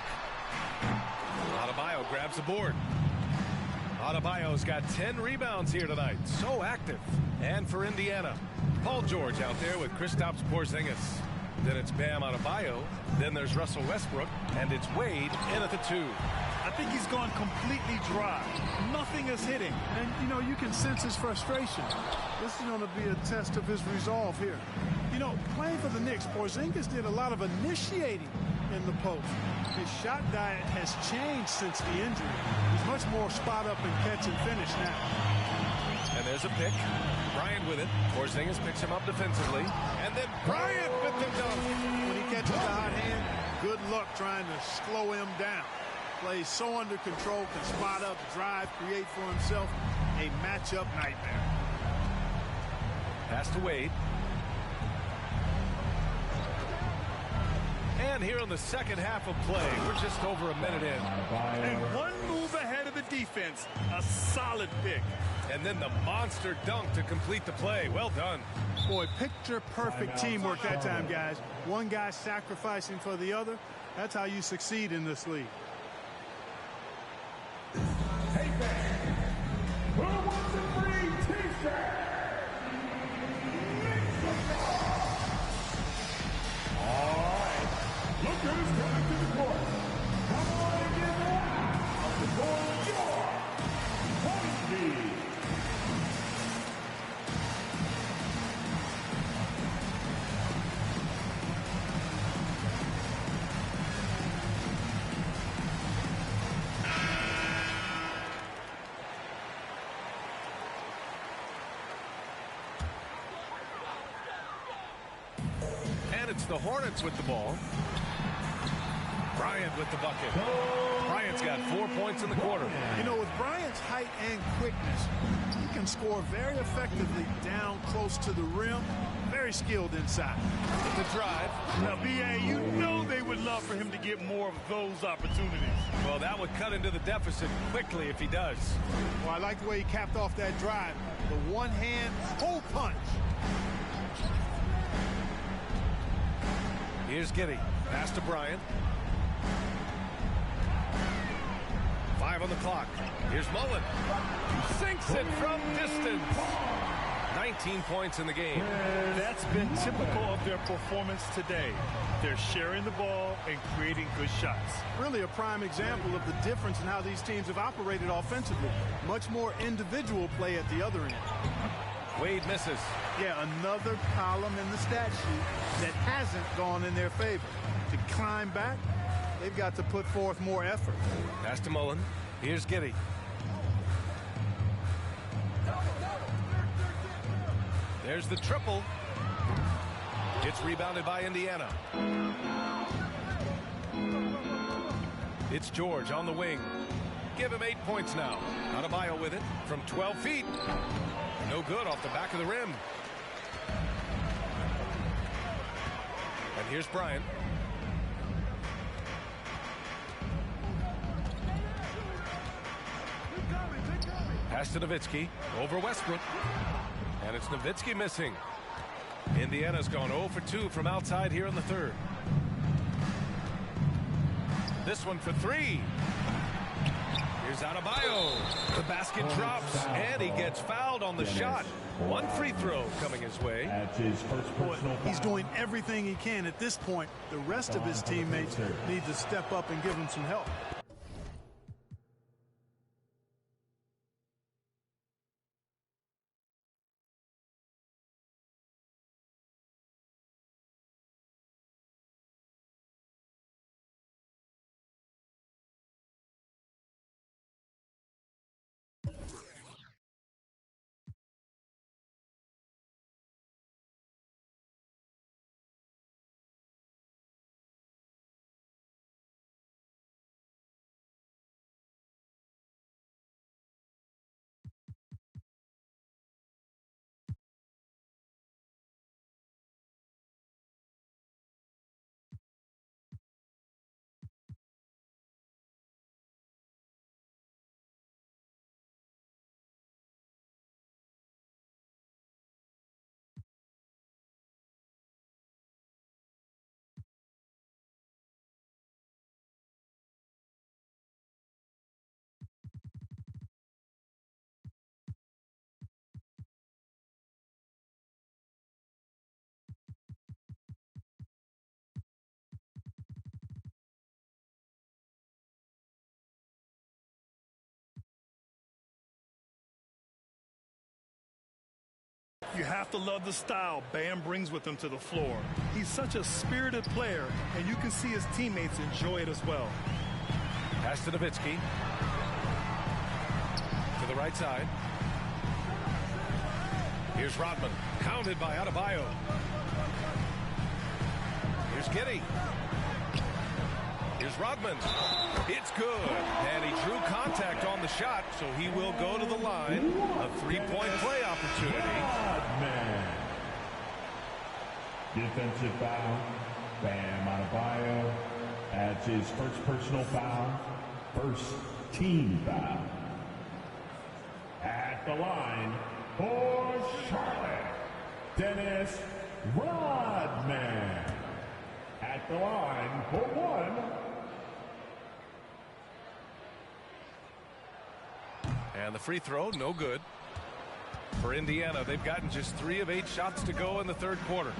Adebayo grabs the board. Adebayo's got 10 rebounds here tonight. So active. And for Indiana, Paul George out there with Kristaps Porzingis. Then it's Bam Adebayo. Then there's Russell Westbrook. And it's Wade in at the 2. I think he's gone completely dry. Nothing is hitting. And, you know, you can sense his frustration. This is going to be a test of his resolve here. You know, playing for the Knicks, Porzingis did a lot of initiating in the post. His shot diet has changed since the injury. He's much more spot up and catch and finish now. And there's a pick. Bryant with it. Porzingis picks him up defensively. And then Bryant with the dunk. When he catches the hot hand, good luck trying to slow him down. Plays so under control, can spot up, drive, create for himself. A matchup nightmare. Pass to Wade. And here in the second half of play, we're just over a minute in. And one move ahead of the defense. A solid pick. And then the monster dunk to complete the play. Well done. Boy, picture-perfect teamwork that time, guys. One guy sacrificing for the other. That's how you succeed in this league. Hey, man. Who wants a free t-shirt? All right. Look who's coming to the court. Come on and get loud. The court, your point lead. It's the Hornets with the ball. Bryant with the bucket. Bryant's got 4 points in the quarter. You know, with Bryant's height and quickness, he can score very effectively down close to the rim. Very skilled inside. The drive. Now, B.A., you know they would love for him to get more of those opportunities. Well, that would cut into the deficit quickly if he does. Well, I like the way he capped off that drive. The one-hand pull punch. Here's Giddey. Pass to Bryant. 5 on the clock. Here's Mullen. Sinks it from distance. 19 points in the game. That's been typical of their performance today. They're sharing the ball and creating good shots. Really a prime example of the difference in how these teams have operated offensively. Much more individual play at the other end. Wade misses. Yeah, another column in the stat sheet that hasn't gone in their favor. To climb back, they've got to put forth more effort. Pass to Mullen. Here's Giddey. There's the triple. It's rebounded by Indiana. It's George on the wing. Give him 8 points now. Adebayo with it from 12 feet. No good off the back of the rim. And here's Bryant. Pass to Nowitzki. Over Westbrook. And it's Nowitzki missing. Indiana's gone 0 for 2 from outside here in the third. This one for 3. Here's Adebayo. The basket drops, and he gets fouled on the shot. One free throw coming his way. That's his first personal foul. He's doing everything he can at this point. The rest of his teammates need to step up and give him some help. You have to love the style Bam brings with him to the floor. He's such a spirited player, and you can see his teammates enjoy it as well. Pass to Nowitzki. To the right side. Here's Rodman. Counted by Adebayo. Here's Giddey. Here's Rodman. It's good. And he drew contact on the shot, so he will go to the line. A three-point play opportunity. Rodman. Defensive foul. Bam Adebayo adds his first personal foul. First team foul. At the line for Charlotte, Dennis Rodman. At the line for one. And the free throw, no good. For Indiana, they've gotten just 3 of 8 shots to go in the third quarter.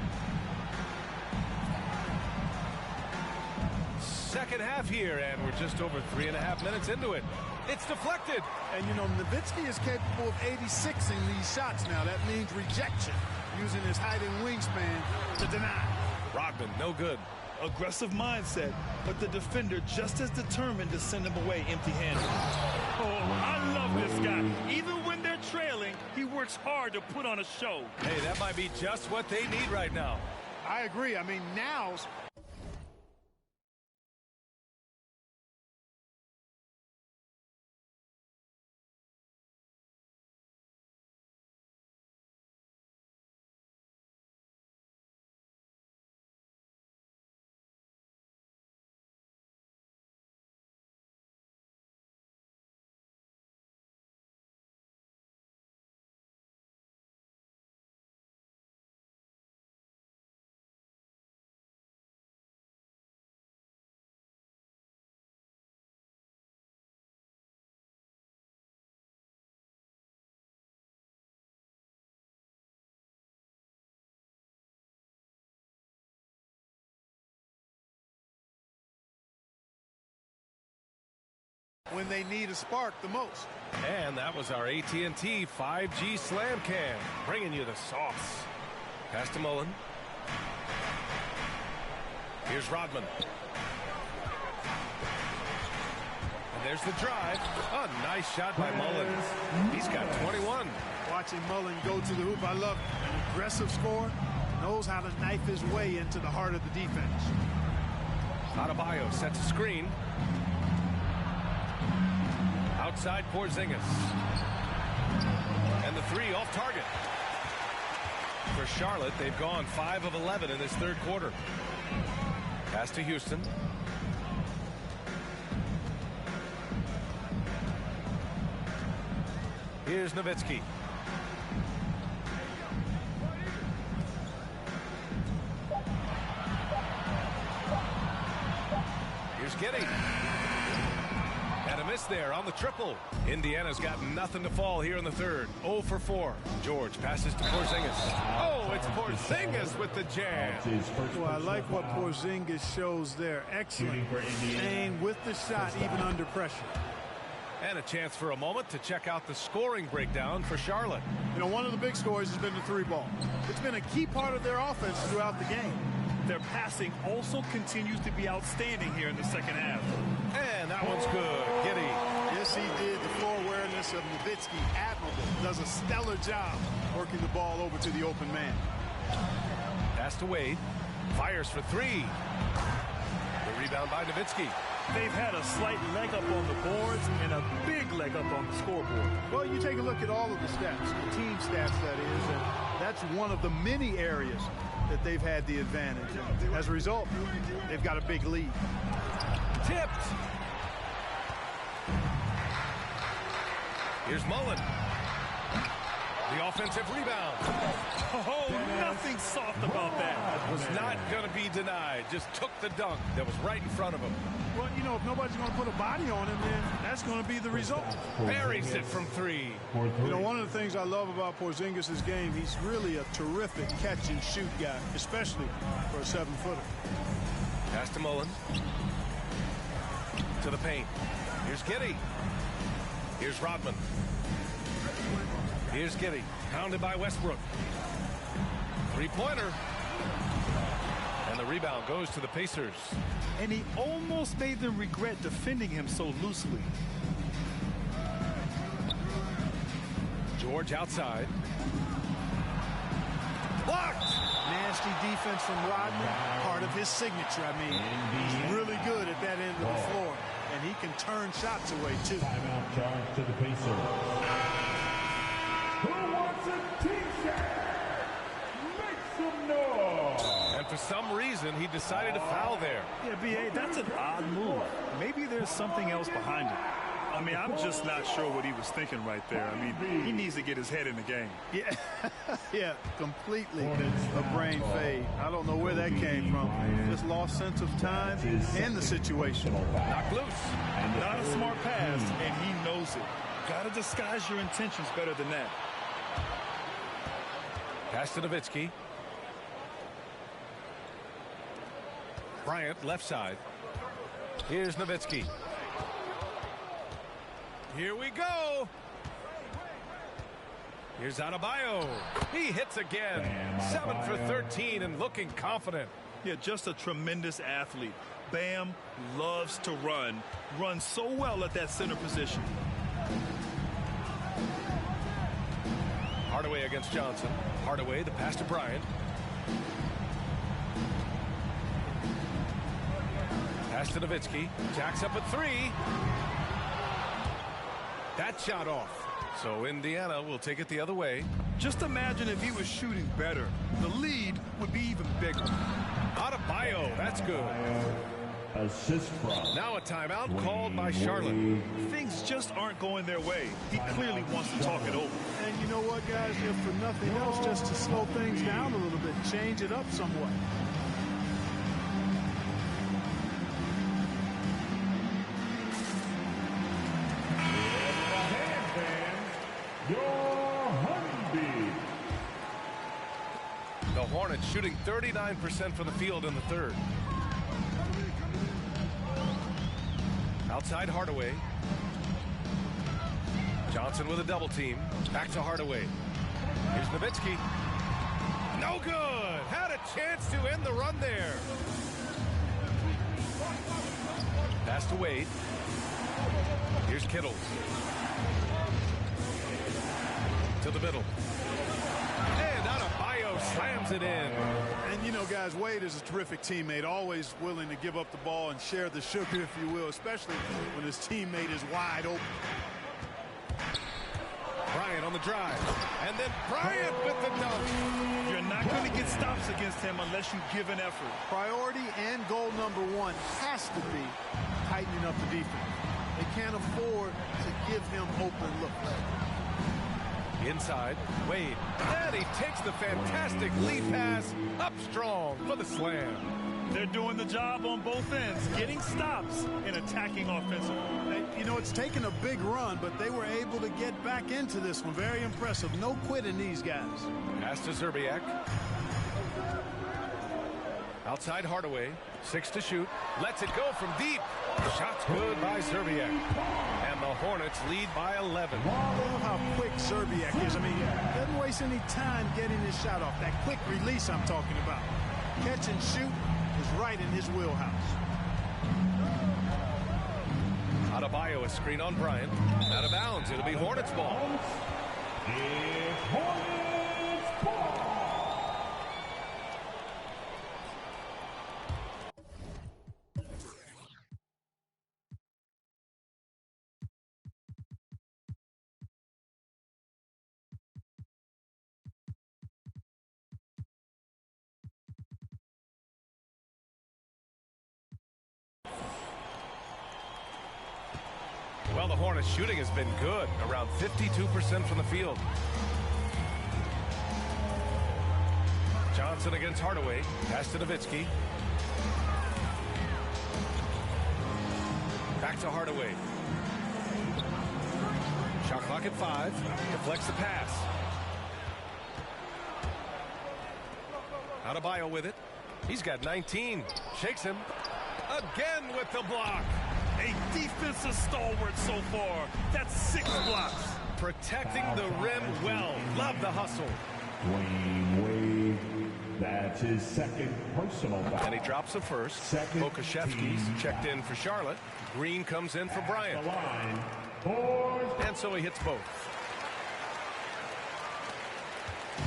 Second half here, and we're just over 3.5 minutes into it. It's deflected. And, you know, Nowitzki is capable of 86ing these shots now. That means rejection, using his height and wingspan to deny. Rodman, no good. Aggressive mindset, but the defender just as determined to send him away empty-handed. Oh, I love this guy. Even when they're trailing, he works hard to put on a show. Hey, that might be just what they need right now. I agree. I mean, now's... when they need a spark the most. And that was our AT&T 5G Slam Cam, bringing you the sauce. Pass to Mullen. Here's Rodman. And there's the drive. A nice shot by Mullen. He's got 21. Watching Mullen go to the hoop, I love it. An aggressive scorer, knows how to knife his way into the heart of the defense. Adebayo sets a screen. Outside Porzingis. And the three off target. For Charlotte, they've gone 5 of 11 in this third quarter. Pass to Houston. Here's Nowitzki. Here's Giddey. And a miss there on the triple. Indiana's got nothing to fall here in the third. 0 for 4. George passes to Porzingis. Oh, it's Porzingis with the jam. Well, I like what Porzingis shows there. Excellent. Staying with the shot even under pressure. And a chance for a moment to check out the scoring breakdown for Charlotte. You know, one of the big stories has been the three ball. It's been a key part of their offense throughout the game. Their passing also continues to be outstanding here in the second half. And that one's good. Giddey. Yes, he did. The floor awareness of Nowitzki, admirable. Does a stellar job working the ball over to the open man. Pass to Wade. Fires for three. The rebound by Nowitzki. They've had a slight leg up on the boards and a big leg up on the scoreboard. Well, you take a look at all of the stats, the team stats, that is, and that's one of the many areas that they've had the advantage. And as a result, they've got a big lead. Tipped. Here's Mullen. The offensive rebound. Oh, nothing soft about that. Was not going to be denied. Just took the dunk that was right in front of him. Well, you know, if nobody's going to put a body on him, then that's going to be the result. Buries it from three. You know, one of the things I love about Porzingis' game, he's really a terrific catch-and-shoot guy, especially for a 7-footer. Pass to Mullen. To the paint. Here's Giddey. Here's Rodman. Here's Giddey, pounded by Westbrook. Three-pointer. And the rebound goes to the Pacers. And he almost made them regret defending him so loosely. George outside. Blocked! Nasty defense from Rodman, part of his signature. I mean, he's really good at that end of the floor, and he can turn shots away, too. Timeout charge to the Pacers. Who wants a T-shirt? Make some noise! And for some reason, he decided to foul there. Yeah, B.A., that's an odd move. Maybe there's something else behind it. I mean, I'm just not sure what he was thinking right there. I mean, he needs to get his head in the game. Yeah, yeah, completely a brain fade. I don't know where that came from. Just lost sense of time and the situation. Knocked loose. Not a smart pass, and he knows it. Got to disguise your intentions better than that. Pass to Nowitzki. Bryant, left side. Here's Nowitzki. Here we go. Here's Adebayo. He hits again. 7 for 13 and looking confident. Yeah, just a tremendous athlete. Bam loves to run. Runs so well at that center position. Hardaway against Johnson. Hardaway, the pass to Bryant. Pass to Nowitzki. Jacks up at 3. That shot off. So Indiana will take it the other way. Just imagine if he was shooting better. The lead would be even bigger. Adebayo, that's good. Assist from. Now a timeout called by Charlotte. Things just aren't going their way. He clearly wants to talk it over. And you know what, guys? If for nothing else, just to slow things down a little bit, change it up somewhat. The Hornets shooting 39% from the field in the third. Outside Hardaway. Johnson with a double team. Back to Hardaway. Here's Nowitzki. No good. Had a chance to end the run there. Pass to Wade. Here's Kittle. To the middle. And Adebayo slams it in. And, you know, guys, Wade is a terrific teammate, always willing to give up the ball and share the sugar, if you will, especially when his teammate is wide open. Bryant on the drive. And then Bryant with the dunk. You're not going to get stops against him unless you give an effort. Priority and goal number one has to be tightening up the defense. They can't afford to give him open looks. Inside, Wade. And he takes the fantastic lead pass up strong for the slam. They're doing the job on both ends, getting stops and attacking offensively. You know, it's taken a big run, but they were able to get back into this one. Very impressive. No quitting these guys. Pass to Szczerbiak. Outside Hardaway. 6 to shoot. Lets it go from deep. Shot's good by Szczerbiak. And the Hornets lead by 11. I love how quick Szczerbiak is. I mean, he doesn't waste any time getting his shot off. That quick release I'm talking about. Catch and shoot is right in his wheelhouse. Adebayo, a screen on Bryant. Out of bounds. It'll be Hornets ball. It's Hornets ball. Well, the Hornets shooting has been good, around 52% from the field. Johnson against Hardaway. Pass to Nowitzki. Back to Hardaway. Shot clock at 5. Deflects the pass. Adebayo with it. He's got 19. Shakes him. Again with the block. A defensive stalwart so far. That's 6 blocks. protecting the rim well. Love the hustle. Dwayne Wade, that's his second personal foul. And he drops the first. Pokusevski's checked in for Charlotte. Green comes in for Bryant. And so he hits both.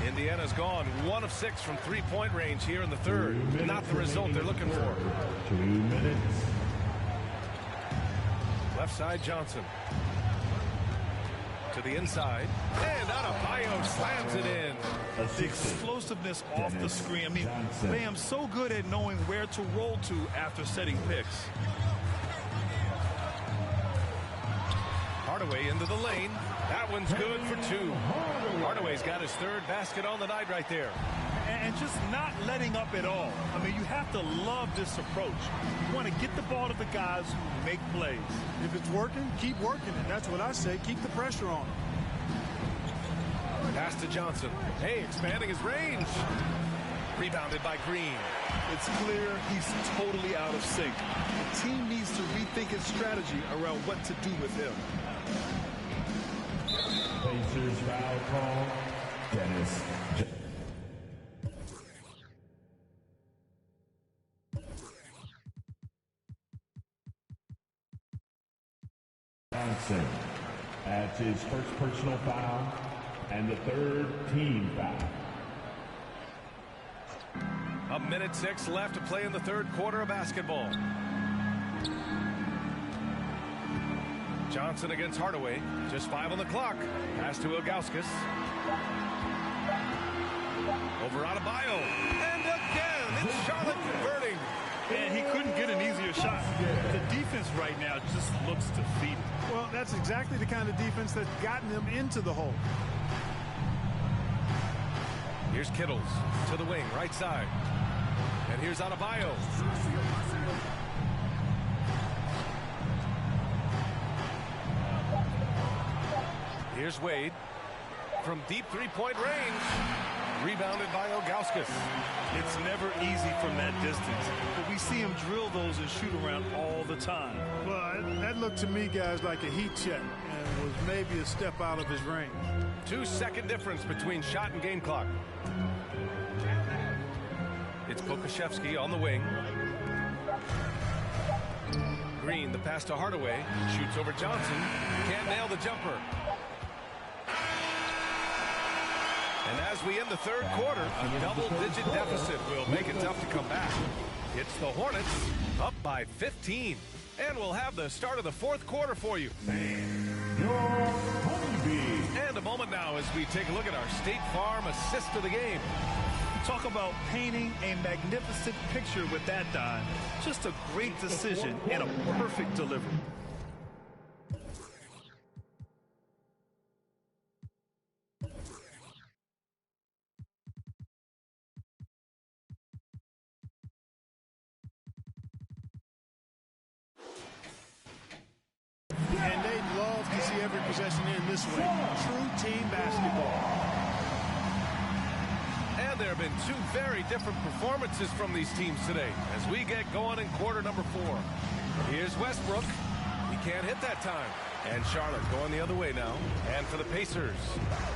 Indiana's gone 1 of 6 from three-point range here in the third. Not the result they're looking for. 2 minutes. Left side, Johnson. To the inside. And Adebayo slams it in. The explosiveness off the screen. I mean, Bam's so good at knowing where to roll to after setting picks. Hardaway into the lane. That one's good for 2. Hardaway's got his third basket on the night right there. And just not letting up at all. I mean, you have to love this approach. You want to get the ball to the guys who make plays. If it's working, keep working it. That's what I say. Keep the pressure on. Pass to Johnson. Hey, expanding his range. Rebounded by Green. It's clear he's totally out of sync. The team needs to rethink its strategy around what to do with him. Pacers foul call. Dennis Johnson. That's his first personal foul and the third team foul. 1:06 left to play in the third quarter of basketball. Johnson against Hardaway. Just 5 on the clock. Pass to Ilgauskas. Over Adebayo. And again, it's Charlotte converting. And he couldn't get an easier shot. The defense right now just looks defeated. Well, that's exactly the kind of defense that's gotten them into the hole. Here's Kittles to the wing, right side. And here's Adebayo. Here's Wade from deep three-point range. Rebounded by Ilgauskas. It's never easy from that distance, but we see him drill those and shoot around all the time. Well, that looked to me, guys, like a heat check and was maybe a step out of his range. 2-second difference between shot and game clock. It's Pokusevski on the wing. Green, the pass to Hardaway. Shoots over Johnson. Can't nail the jumper. And as we end the third quarter, a double-digit deficit will make it tough to come back. It's the Hornets up by 15. And we'll have the start of the fourth quarter for you. And a moment now as we take a look at our State Farm assist of the game. Talk about painting a magnificent picture with that dime. Just a great decision and a perfect delivery. And they'd love to see every possession in this way. True team basketball. And there have been 2 very different performances from these teams today as we get going in quarter number 4. Here's Westbrook. He can't hit that time. And Charlotte going the other way now. And for the Pacers,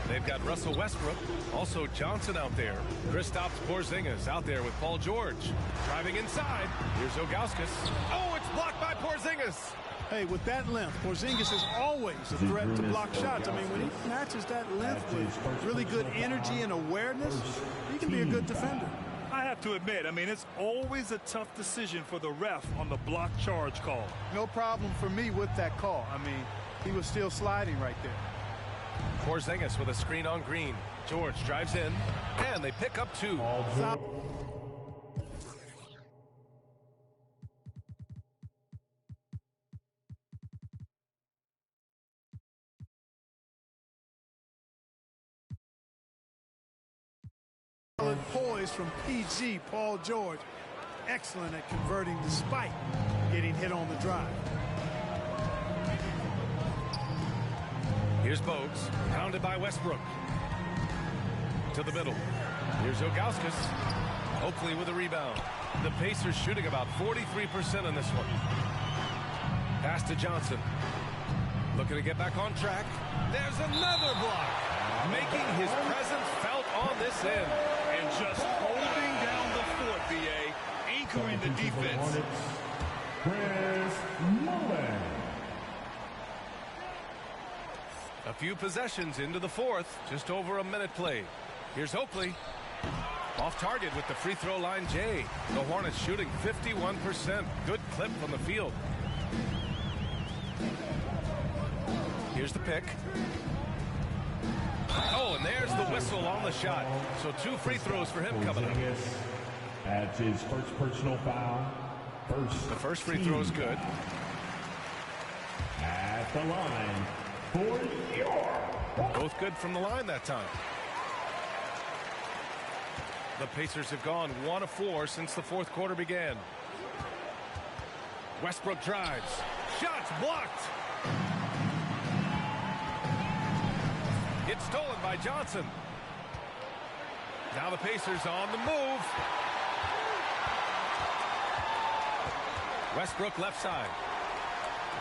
they've got Russell Westbrook, also Johnson out there. Kristaps Porzingis out there with Paul George. Driving inside. Here's Ilgauskas. Oh, it's blocked by Porzingis. Hey, with that length, Porzingis is always a threat to block shots. I mean, when he matches that length with really good energy and awareness, he can be a good defender. I have to admit, I mean, it's always a tough decision for the ref on the block charge call. No problem for me with that call. I mean, he was still sliding right there. Porzingis with a screen on Green. George drives in, and they pick up 2. Poise from PG, Paul George. Excellent at converting despite getting hit on the drive. Here's Bogues, pounded by Westbrook. To the middle. Here's Ilgauskas. Oakley with a rebound. The Pacers shooting about 43% in this one. Pass to Johnson. Looking to get back on track. There's another block. Making his presence felt on this end. And just holding down the fort, B.A. Anchoring the defense. Chris Mullin. A few possessions into the fourth. Just over a minute played. Here's Oakley. Off target with the free throw line, Jay. The Hornets shooting 51%. Good clip from the field. Here's the pick. Oh, and there's the whistle on the shot. So 2 free throws for him coming up. That's his first personal foul. The first free throw is good. At the line for York. Both good from the line that time. The Pacers have gone 1 of 4 since the fourth quarter began. Westbrook drives. Shots blocked. It's stolen by Johnson. Now the Pacers on the move. Westbrook left side.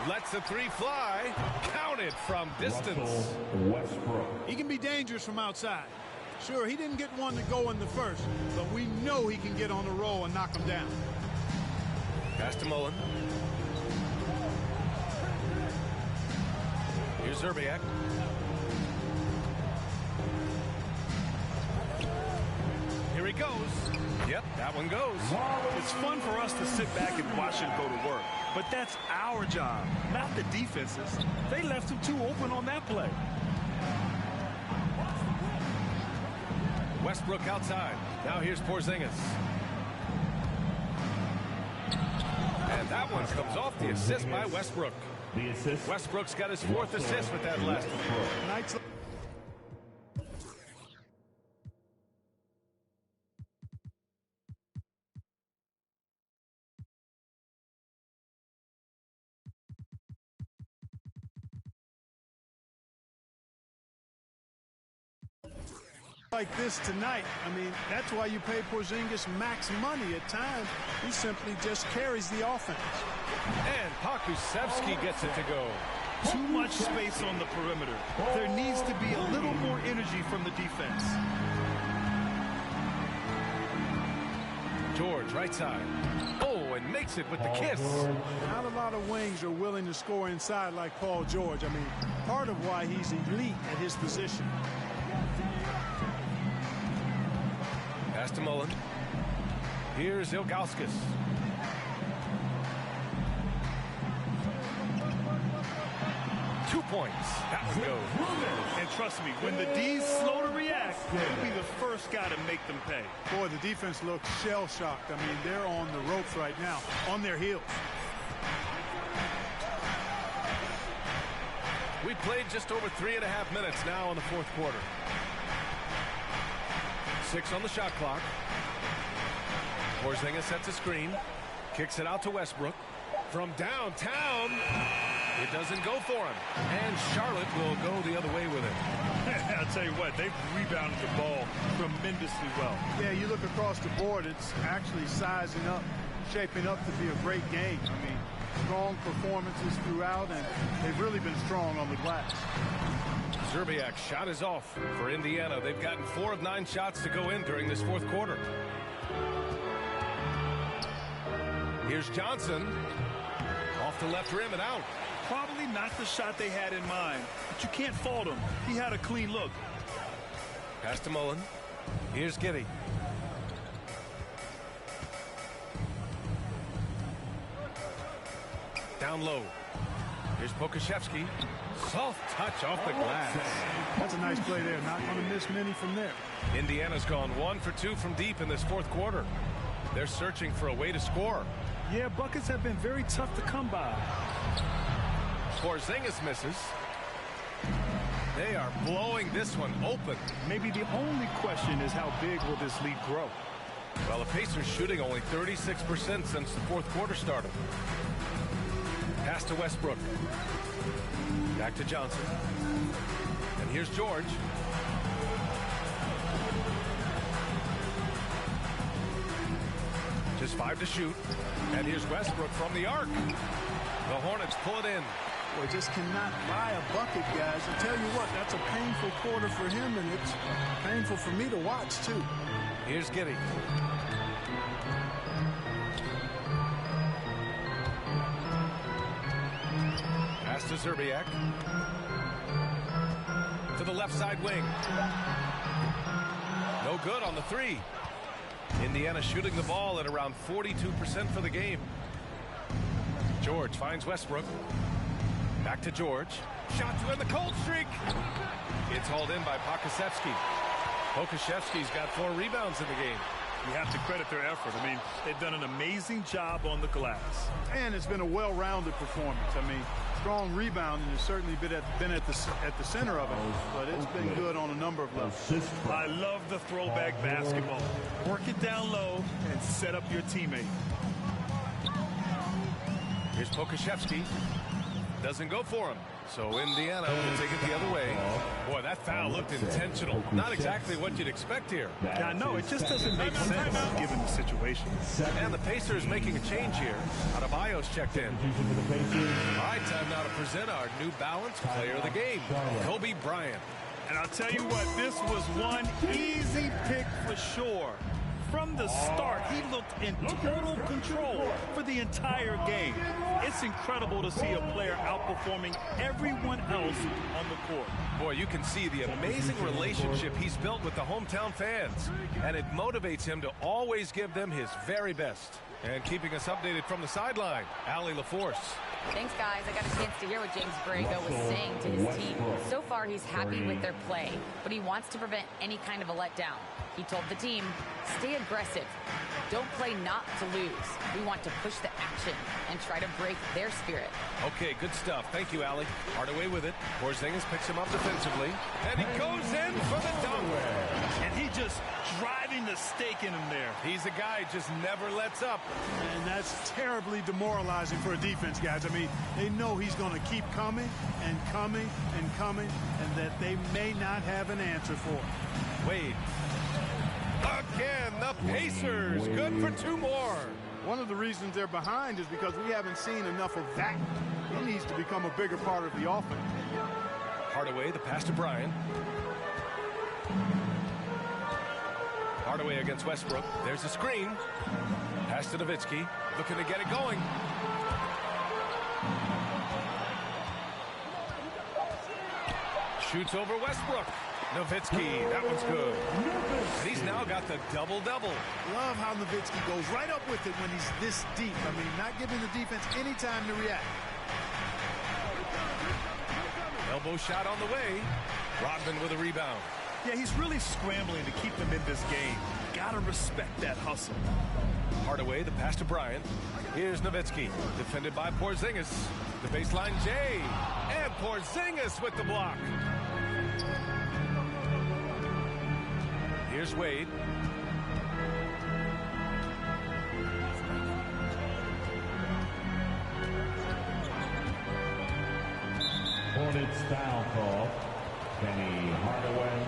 Lets the 3 fly. Counted from distance. Westbrook. He can be dangerous from outside. Sure, he didn't get one to go in the first, but we know he can get on the roll and knock him down. Pass to Mullen. Here's Zerbiak. Here he goes. Yep, that one goes. It's fun for us to sit back and watch him go to work. But that's our job, not the defense's. They left him too open on that play. Westbrook outside. Now here's Porzingis. And that one comes off the assist by Westbrook. The assist. Westbrook's got his 4th assist with that last one. Like this tonight, I mean, that's why you pay Porzingis max money at times. He simply just carries the offense. And Pokusevski gets it to go. Too much space on the perimeter. There needs to be a little more energy from the defense. George, right side. Oh, and makes it with the kiss. Not a lot of wings are willing to score inside like Paul George. I mean, part of why he's elite at his position. Pass to Mullen. Here's Ilgauskas. Two points. That one goes. And trust me, when the D's slow to react, he'll be the first guy to make them pay. Boy, the defense looks shell-shocked. I mean, they're on the ropes right now, on their heels. We played just over 3.5 minutes now in the fourth quarter. 6 on the shot clock. Porzingis sets a screen. Kicks it out to Westbrook. From downtown, it doesn't go for him. And Charlotte will go the other way with it. I'll tell you what, they've rebounded the ball tremendously well. Yeah, you look across the board, it's actually sizing up, shaping up to be a great game. I mean, strong performances throughout, and they've really been strong on the glass. Zerbiak's shot is off for Indiana. They've gotten 4 of 9 shots to go in during this fourth quarter. Here's Johnson. Off the left rim and out. Probably not the shot they had in mind, but you can't fault him. He had a clean look. Pass to Mullen. Here's Giddey. Down low. Here's Pokusevski. Soft touch off the glass. That's a nice play there. Not going to miss many from there. Indiana's gone 1 for 2 from deep in this fourth quarter. They're searching for a way to score. Yeah, buckets have been very tough to come by. Porzingis misses. They are blowing this one open. Maybe the only question is how big will this lead grow? Well, the Pacers shooting only 36% since the fourth quarter started. Pass to Westbrook. Back to Johnson. And here's George. Just 5 to shoot. And here's Westbrook from the arc. The Hornets pull it in. Boy, just cannot buy a bucket, guys. I tell you what, that's a painful quarter for him, and it's painful for me to watch, too. Here's Giddey. Pass to Szczerbiak. To the left side wing. No good on the three. Indiana shooting the ball at around 42% for the game. George finds Westbrook. Back to George. Shot to end the cold streak. It's hauled in by Pokusevski. Pokusevski's got 4 rebounds in the game. You have to credit their effort. I mean, they've done an amazing job on the glass. And it's been a well-rounded performance. I mean, strong rebounding has certainly been at the center of it, but it's been good on a number of levels. I love the throwback basketball. Work it down low and set up your teammate. Here's Pokusevski. Doesn't go for him. So Indiana will take it the other way. Boy, that foul looked intentional. Not exactly what you'd expect here. Yeah, no, it just doesn't make sense given the situation. And the Pacers making a change here. Adebayo's checked in. All right, time now to present our New Balance player of the game, Kobe Bryant. And I'll tell you what, this was one easy pick for sure. From the start, he looked in total control for the entire game. It's incredible to see a player outperforming everyone else on the court. Boy, you can see the amazing relationship he's built with the hometown fans, and it motivates him to always give them his very best. And keeping us updated from the sideline, Allie LaForce. Thanks, guys. I got a chance to hear what James Borrego was saying to his team. So far, he's happy with their play, but he wants to prevent any kind of a letdown. He told the team, stay aggressive. Don't play not to lose. We want to push the action and try to break their spirit. Okay, good stuff. Thank you, Allie. Hardaway with it. Porzingis picks him up defensively. And he goes in for the dunk. And he just driving the stake in him there. He's a guy who just never lets up. And that's terribly demoralizing for a defense, guys. I mean, they know he's going to keep coming and coming and coming, and that they may not have an answer for it. Wade. Again, the Pacers, good for 2 more. One of the reasons they're behind is because we haven't seen enough of that. He needs to become a bigger part of the offense. Hardaway, the pass to Bryant. Hardaway against Westbrook. There's a screen. Pass to Nowitzki, looking to get it going. Shoots over Westbrook. Nowitzki, that one's good. And he's now got the double-double. Love how Nowitzki goes right up with it when he's this deep. I mean, not giving the defense any time to react. Elbow shot on the way. Rodman with a rebound. Yeah, he's really scrambling to keep them in this game. Gotta respect that hustle. Hardaway, the pass to Bryant. Here's Nowitzki, defended by Porzingis. The baseline J. And Porzingis with the block. Here's Wade. Hornets foul call. Penny Hardaway.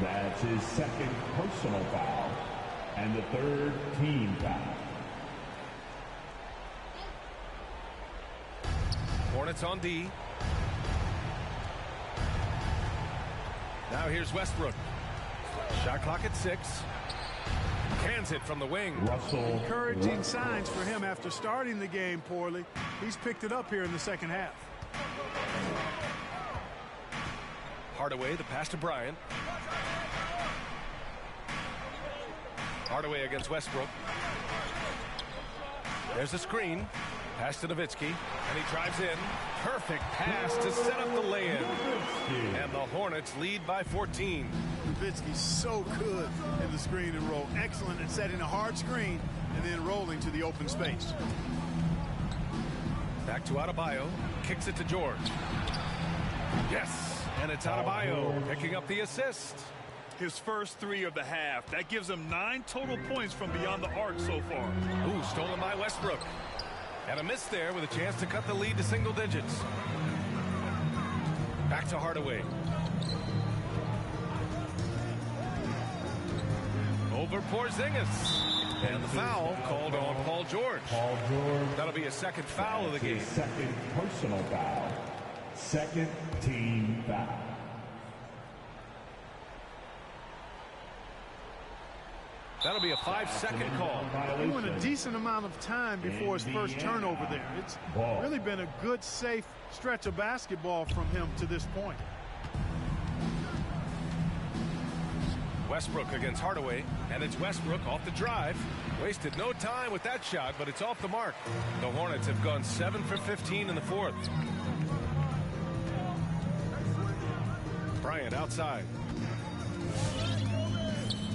That's his second personal foul and the 3rd team foul. Hornets on D. Now here's Westbrook. Shot clock at 6. Cans it from the wing. Russell. Encouraging signs for him after starting the game poorly. He's picked it up here in the second half. Hardaway, the pass to Bryant. Hardaway against Westbrook. There's a screen. Pass to Nowitzki, and he drives in. Perfect pass to set up the lay-in. And the Hornets lead by 14. Nowitzki's so good in the screen and roll. Excellent at setting a hard screen and then rolling to the open space. Back to Adebayo. Kicks it to George. Yes, and it's Adebayo picking up the assist. His first 3 of the half. That gives him 9 total points from beyond the arc so far. Ooh, stolen by Westbrook. And a miss there with a chance to cut the lead to single digits. Back to Hardaway. Over Porzingis. And the foul called on Paul George. Paul George. That'll be a second foul of the game. Second personal foul. Second team foul. That'll be a 5-second call. He went a decent amount of time before his first turnover there. It's really been a good, safe stretch of basketball from him to this point. Westbrook against Hardaway, and it's Westbrook off the drive. Wasted no time with that shot, but it's off the mark. The Hornets have gone 7 for 15 in the fourth. Bryant outside.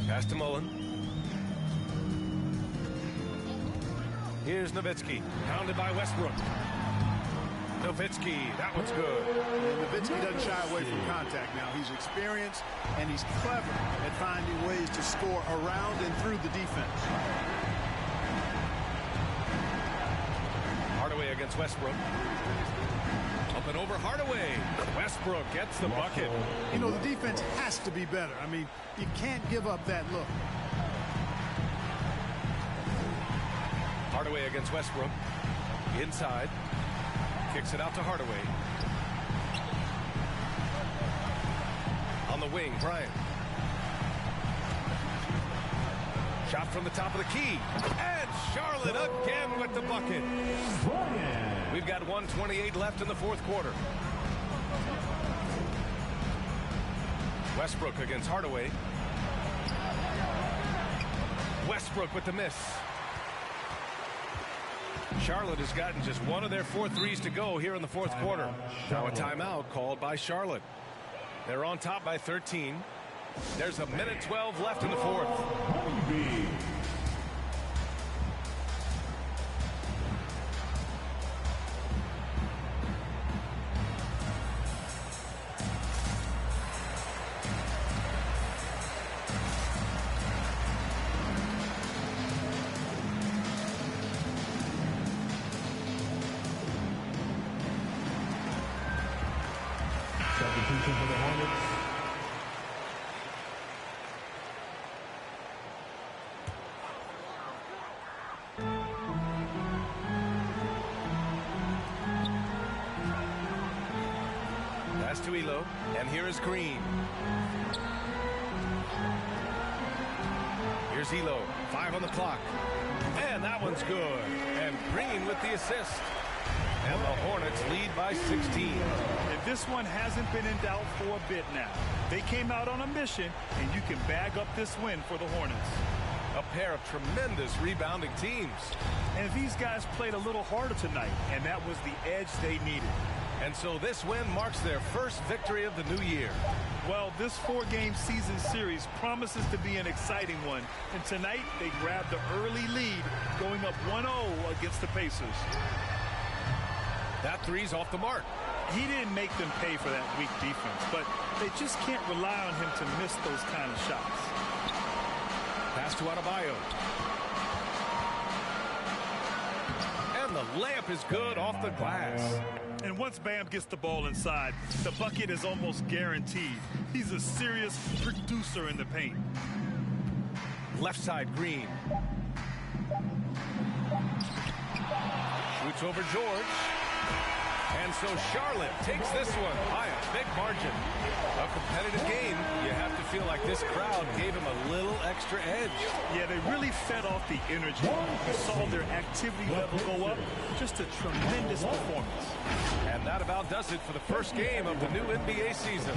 Pass to Mullen. Here's Nowitzki, pounded by Westbrook. Nowitzki, that one's good. And Nowitzki doesn't shy away from contact now. He's experienced, and he's clever at finding ways to score around and through the defense. Hardaway against Westbrook. Up and over Hardaway. Westbrook gets the bucket. You know, the defense has to be better. I mean, you can't give up that look. Hardaway against Westbrook. Inside. Kicks it out to Hardaway. On the wing, Bryant. Shot from the top of the key. And Charlotte again with the bucket. We've got 1:28 left in the fourth quarter. Westbrook against Hardaway. Westbrook with the miss. Charlotte has gotten just one of their 4 threes to go here in the fourth quarter. Now a timeout called by Charlotte. They're on top by 13. There's 1:12 left in the fourth. Substitution for the Hornets. Pass to Elo, and here is Green. Here's Elo, 5 on the clock. And that one's good. And Green with the assist. And the Hornets lead by 16. And this one hasn't been in doubt for a bit now. They came out on a mission, and you can bag up this win for the Hornets. A pair of tremendous rebounding teams. And these guys played a little harder tonight, and that was the edge they needed. And so this win marks their first victory of the new year. Well, this 4-game season series promises to be an exciting one. And tonight, they grabbed the early lead, going up 1-0 against the Pacers. That three's off the mark. He didn't make them pay for that weak defense, but they just can't rely on him to miss those kind of shots. Pass to Adebayo. And the layup is good off the glass. And once Bam gets the ball inside, the bucket is almost guaranteed. He's a serious producer in the paint. Left side, Green. Shoots over George. And so Charlotte takes this one by a big margin. A competitive game. You have to feel like this crowd gave him a little extra edge. Yeah, they really fed off the energy. You saw their activity level go up. Just a tremendous performance. And that about does it for the first game of the new NBA season.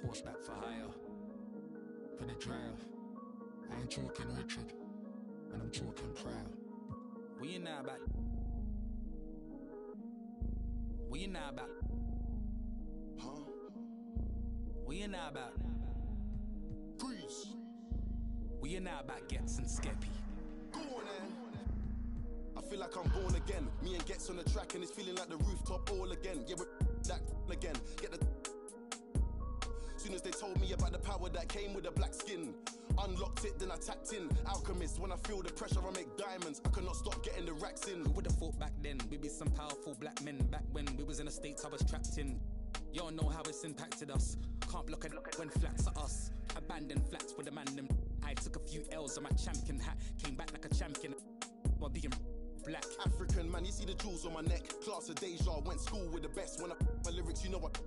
Horseback for hire. Put it dry. I ain't talking Richard, and I'm talking proud. What you know about? What you know about? Huh? What you know about? Freeze. What you know about Gets and Skeppy? Go on then. I feel like I'm born again. Me and Gets on the track and it's feeling like the rooftop all again. Yeah, we're that again. Get the. Soon as they told me about the power that came with the black skin, unlocked it, then I tapped in. Alchemist, when I feel the pressure, I make diamonds. I cannot stop getting the racks in. Who would have thought back then we'd be some powerful black men? Back when we was in the States, I was trapped in. You don't know how it's impacted us. Can't block it when flats are us. Abandoned flats with a man them. I took a few L's on my champion hat. Came back like a champion while being black. African man, you see the jewels on my neck. Class of Deja, went school with the best. When I my lyrics, you know what?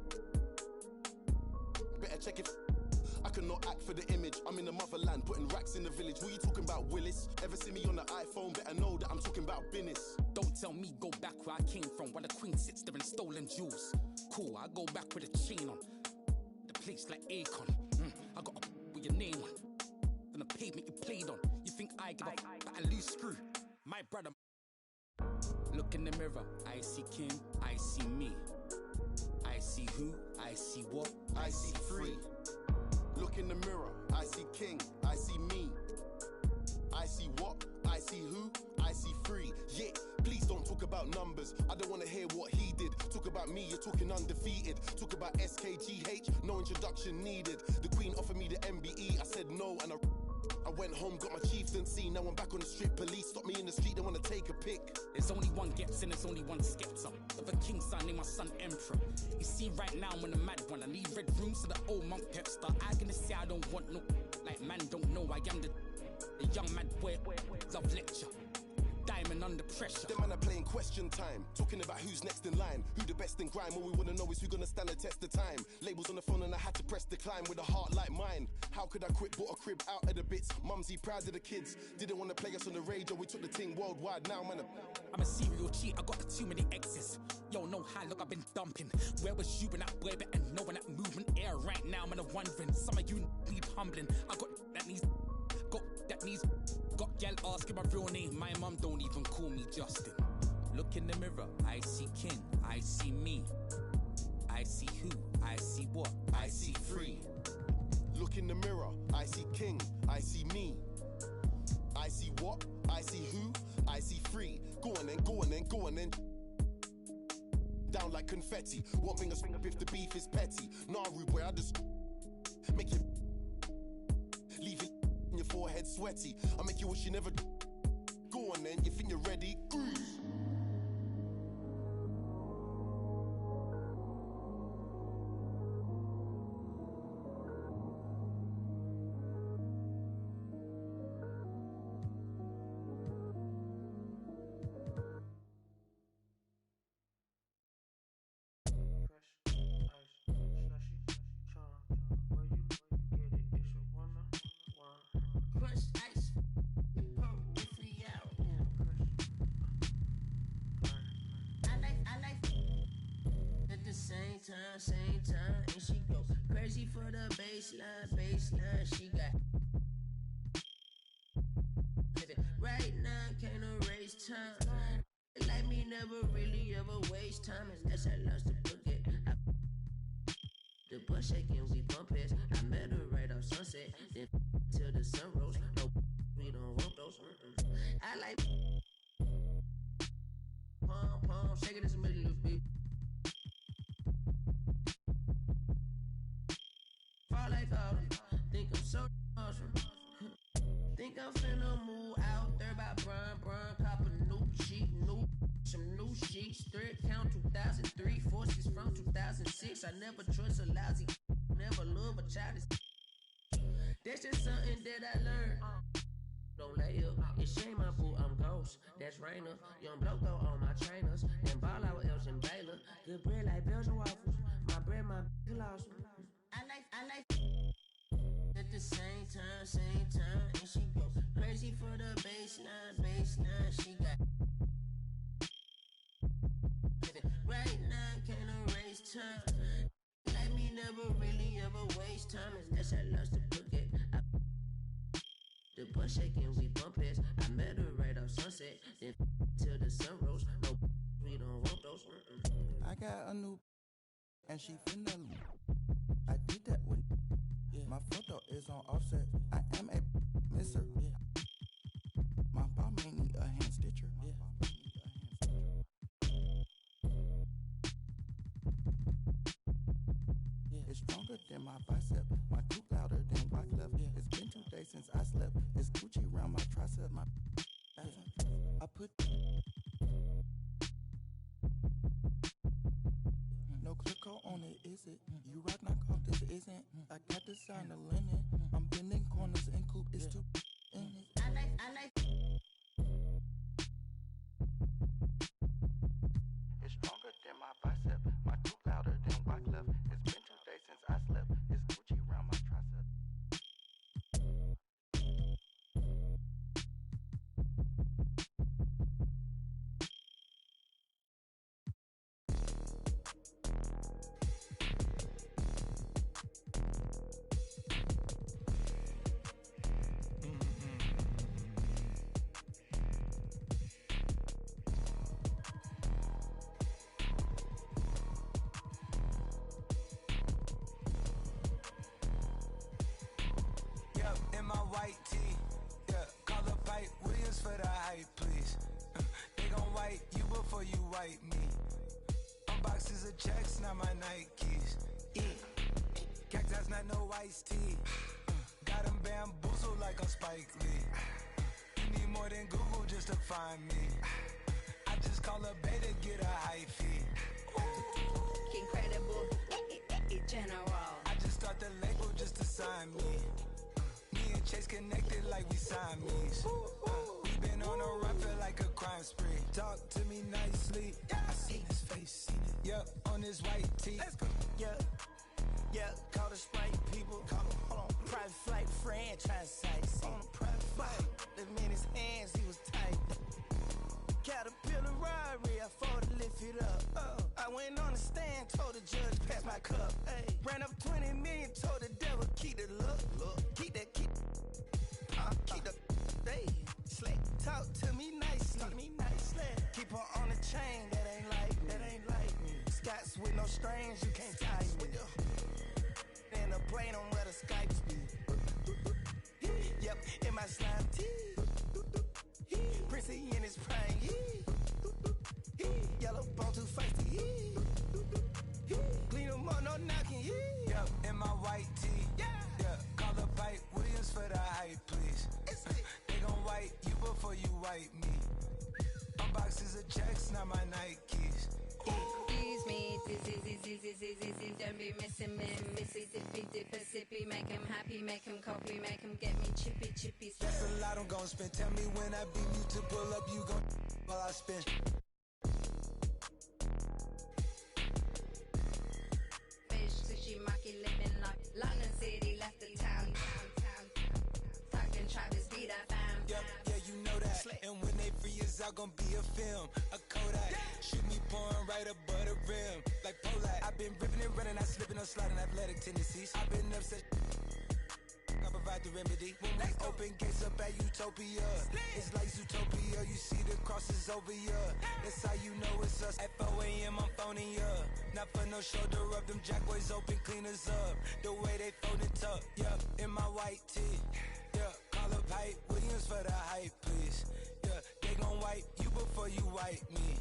Better check if I cannot act for the image. I'm in the motherland, putting racks in the village. Who you talking about, Willis? Ever see me on the iPhone? Better know that I'm talking about business. Don't tell me go back where I came from, while the queen sits there in stolen jewels. Cool, I go back with a chain on. The place like Akon. I got a with your name on. On the pavement you played on. You think I give a but I lose screw. My brother. Look in the mirror, I see King, I see me. I see who, I see what, I see free. Look in the mirror, I see King, I see me. I see what, I see who, I see free. Yeah, please don't talk about numbers. I don't want to hear what he did. Talk about me, you're talking undefeated. Talk about SKGH, no introduction needed. The Queen offered me the MBE, I said no, and I went home, got my chieftaincy. Now I'm back on the street. Police stop me in the street, they want to take a pic. There's only one Gets and there's only one Skepta. Of a king's son, named my son Emperor. You see right now I'm in a mad one. I need red rooms to the old monk Pepster. I gonna say I don't want no, like man don't know I am the young mad boy. Love lecture. Diamond under pressure. Them man are playing question time, talking about who's next in line, who the best in grime. All we wanna know is who gonna stand the test of time. Labels on the phone and I had to press decline with a heart like mine. How could I quit? Bought a crib out of the bits. Mumsy proud of the kids. Didn't want to play us on the radio. We took the thing worldwide. Now man, I'm a serial cheat. I got too many exes. Yo, no how look I've been dumping. Where was you when that boy better know when that movement air right now? Man, I'm wondering. Some of you need humbling. I got that needs. Got gal asking my real name. My mum don't even call me Justin. Look in the mirror, I see King, I see me. I see who, I see what, I see free. Look in the mirror, I see King, I see me. I see what, I see who, I see free. Go on then, go on then, go on then. Down like confetti. One thing if the beef is petty. Naru boy, I just make you leave it in your forehead sweaty. I make you wish you never. Go on then, you think you're ready? Groove. Same time, and she go crazy for the baseline, she got right now, can't erase time. Like me, never really ever waste time, and that's how I lost the bucket. The butt shaking, we bump heads. I met her right off Sunset, then till the sun rose. No, we don't want those. I like palm, shaking this middle of me. Think I'm so awesome. Think I'm finna move out there by Brian, cop a new Jeep, some new sheets, thread count 2003, forces from 2006. I never trust a lousy, never love a child. That's just something that I learned. Don't lay up, it's shame my boo, I'm ghost. That's Rainer, young bloke go on my trainers. Then ball out with Elgin Baylor. Good bread like Belgian waffles. My bread, my lost. I like. At the same time, and she go crazy for the baseline, she got right now, can't erase time. Like me, we never really ever waste time. Unless I lost the book. The bus shaking, we bump heads. I met her right off Sunset, then till the sun rose. No, we don't want those. I got a new, and she finna. I did that with. My photo is on offset. I am a misser. My mom may need a hand stitcher. It's stronger than my bicep. My tooth louder than Wyclef. It's been 2 days since I slept. It's Gucci around my tricep. My I put no clico on it, is it? You rock knock off, this isn't. I got the sign of linen. I'm bending corners and coupe. It's too in it. I like. It's stronger than my bicep. My tooth louder than Wyclef. It's been 2 days since I slept. It's Gucci around my tricep. White tee, yeah, call up Pipe Williams for the hype, please. They gon' white you before you white me. Unboxes of checks, not my Nikes. Cactus, not no iced tea. Got them bamboozled like a Spike Lee. You need more than Google just to find me. I just call a beta, get a high fee. Incredible, general. I just start the label just to sign me. Me and Chase connected like we Siamese. We been on a run, feel like a crime spree. Talk to me nicely. I seen his face, seen it. Yep, on his white tee. Let's go. Yeah, call the Sprite people. Hold on, private flight franchise sites. On a private flight, them in his hands, he was tight. Caterpillar robbery, I fought to lift it up. I went on the stand, told the judge, pass my cup. Ay. Ran up 20 million, told the devil, keep the look. Keep the hey, slick. Talk to me nicely. Keep her on the chain, that ain't like me. Scots with no strings, you can't tie me. And the brain on where the Skypes be. Yep, in my slime tee. Princey in his prime. Yellow bone too feisty. Clean them up, no knocking. Yep, in my white tee. Yeah, call the Pipe Williams for the hype, please. They gon' white you before you white me. Unboxes of checks, not my Nikes. Excuse me, don't be missing me. Mississippi, Mississippi, make him happy, make him copy, make him get me chippy. That's a lot I'm gon' spend. Tell me when I beam you to pull up, you gon' while I spin. Fish, sushi, maki, living like London City, left the town. Talking Travis B, that fam. Yep, yeah, you know that. And when they free us out, gon' be a film, a Kodak. Shoot me pouring right above the rim, like Polak. I've been ripping and running, I slipping on sliding athletic tendencies. I've been upset. I provide the remedy. When we open gates up at Utopia, it's like Zootopia. You see the crosses over ya. That's how you know it's us. At 4 a.m. I'm phoning ya. Not for no shoulder up. Them jack boys open cleaners up. The way they fold it up. Yep, in my white tee. Yeah, call up Pipe Williams for the hype, please. Yeah, they gon' wipe you before you wipe me.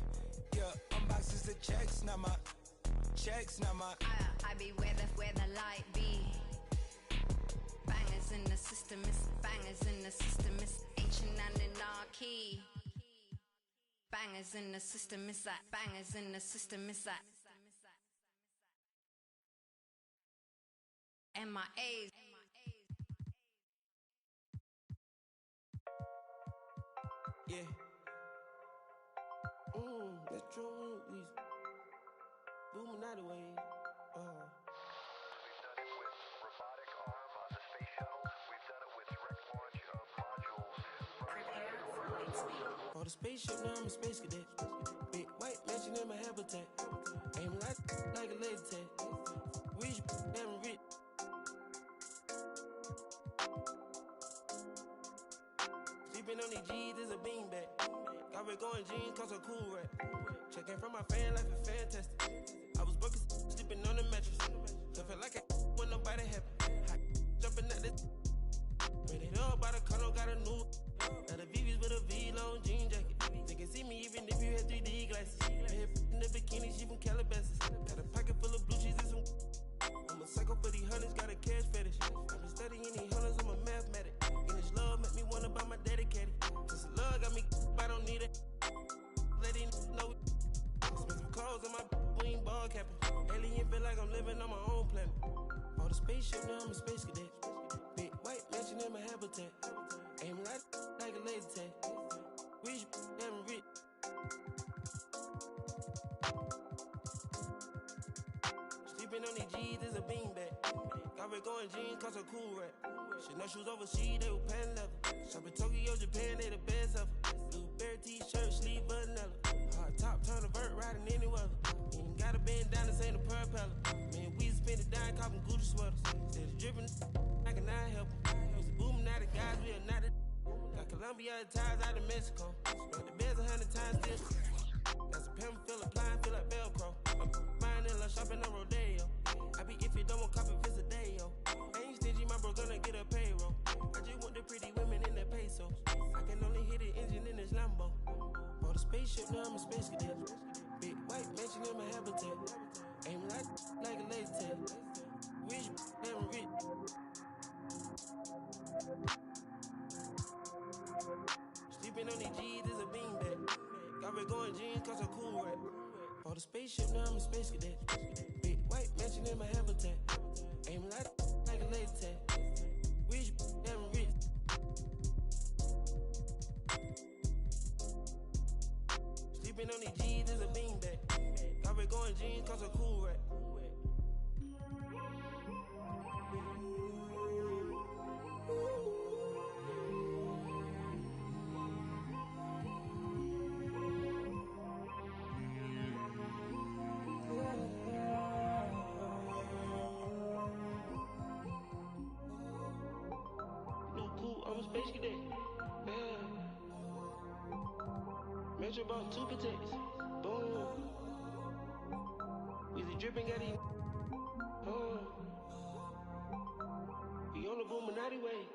Yeah, unboxes the checks, not my checks, not my. I be where the light be. Bangers in the system, it's bangers in the system, it's ancient anarchy. Bangers in the system, it's that bangers in the system, it's that MIAs. Yeah. That's true. We booming out of way. We've done it with robotic arm on the space shuttle. We've done it with direct launch of modules. Prepare for light speed. For the spaceship, now I'm a space cadet. Big white mansion in my habitat. Aim like a laser tag. Wish Sleeping on these G's is a beanbag. Got red going jeans, cause a cool rack. Checking from my fan life and fantastic. I was broken, sleeping on the mattress. I feel like I when nobody happy. Jumping at this. Rated up by the condo, got a new. Now the VV's with a V-long jean jacket. They can see me even if you had 3D glasses. Head in the bikini, she from Calabasas. Got a pocket full of blue cheese and some. I'm a psycho for these hundreds, got a cash fetish. I've been studying these hundreds, I'm a mathematic. And this love make me wanna buy my daddy caddy. This love got me, I don't need it. Letting know. Expensive clothes on my wing ball capping. Alien feel like I'm living on my own planet. All the spaceship, now I'm a space cadet. Big white mansion in my habitat. Aim like a laser tag. Rich, damn rich. Sleeping on these G's is a beanbag. Got red going jeans, cause a cool rack. Chanel shoes overseas, they were pan leather. Shop in Tokyo, Japan, they the best ever. Blueberry t-shirt, sleeve vanilla. Hard top, turn a vert, riding any weather. Ain't gotta bend down, this ain't a propeller. Man, we spend it down, copping Gucci sweaters. Instead of dripping, I cannot help it. Used to booming out of guys, we are not the. Got Colombia ties out of Mexico. Spent the beds 100 times still. Got some pimp, feel applying, feel like Velcro. I'm buying in love, shopping on Rodeo. I be if you don't want copy, visit day, yo. Ain't stingy, my bro gonna get a payroll. I just want the pretty women in their pesos. I can only hit the engine in this Lambo. Bought a spaceship, now I'm a space cadet. Big white mansion in my habitat. Aim like a laser tag. Rich, damn rich. Sleeping on these G's is a beanbag. Got red going jeans, cause a cool rack. Bought a spaceship, now I'm a space cadet. Big white mansion in my habitat. Aim like a laser tag. Rich, damn rich. Sleeping on these G's is a beanbag. Got red going jeans, cause a cool rack. Space cadet, yeah. Metro bought 2 protects, boom. Weezy dripping, got it, we on the Boominati way.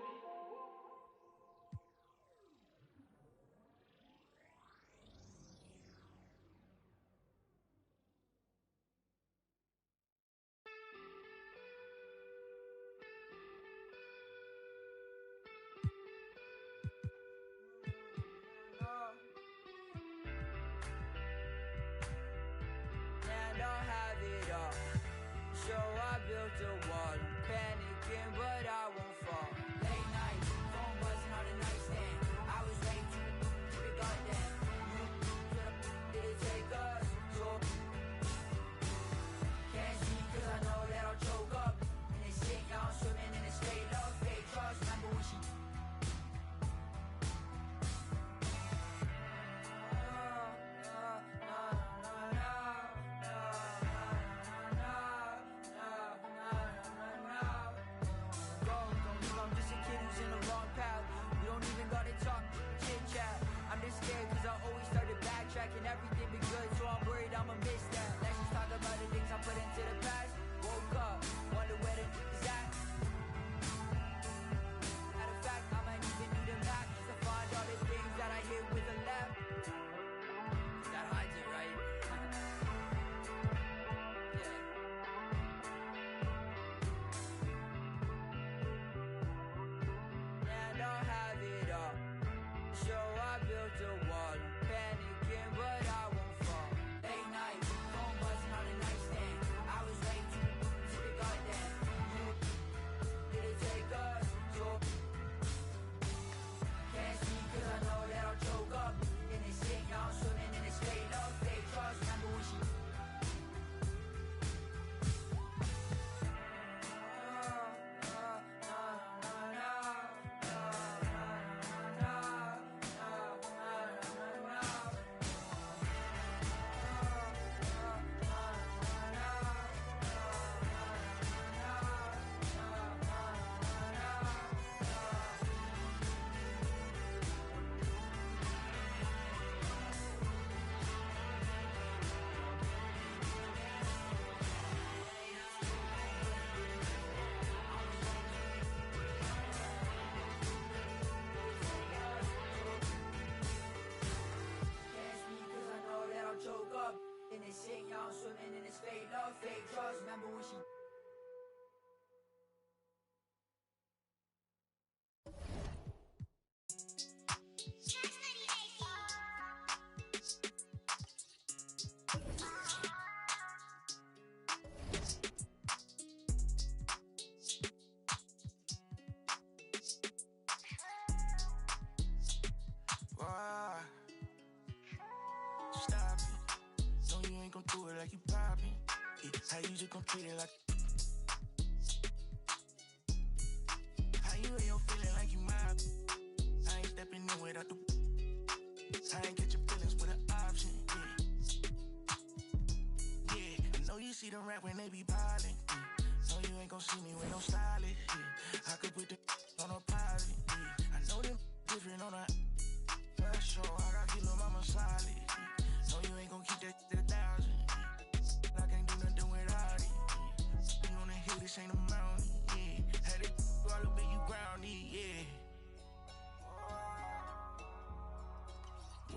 sing, y'all swimming in his fake love, fake drugs. Remember when she Stop it. No, you ain't gon' do it like you poppin'. How you just gon' treat it like. How you ain't your feeling like you mob. I ain't stepping in without the. I ain't get your feelings with an option. Yeah, yeah. I know you see them rap when they be piling. No, you ain't gon' see me with no stylist. Yeah, I could put the on a pilot. Yeah, I know them different on a. That's sure I got kilo mama solid. No, you ain't gon' keep that to 1,000. I can't do nothing without it. You on the hill, this ain't a mountain. Yeah, had it all up in you groundy. Yeah.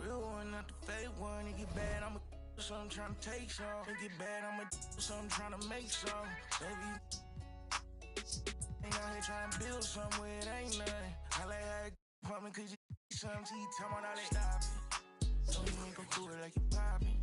Real one, not the fake one. It get bad, I'ma do something tryna take some. It get bad, I'ma do something tryna make some. Baby, ain't out here tryna build somewhere it ain't nothing. I like how it pumpin' cause you something. Tell me all that. Stop it. No, you ain't gon' do it like you poppin'.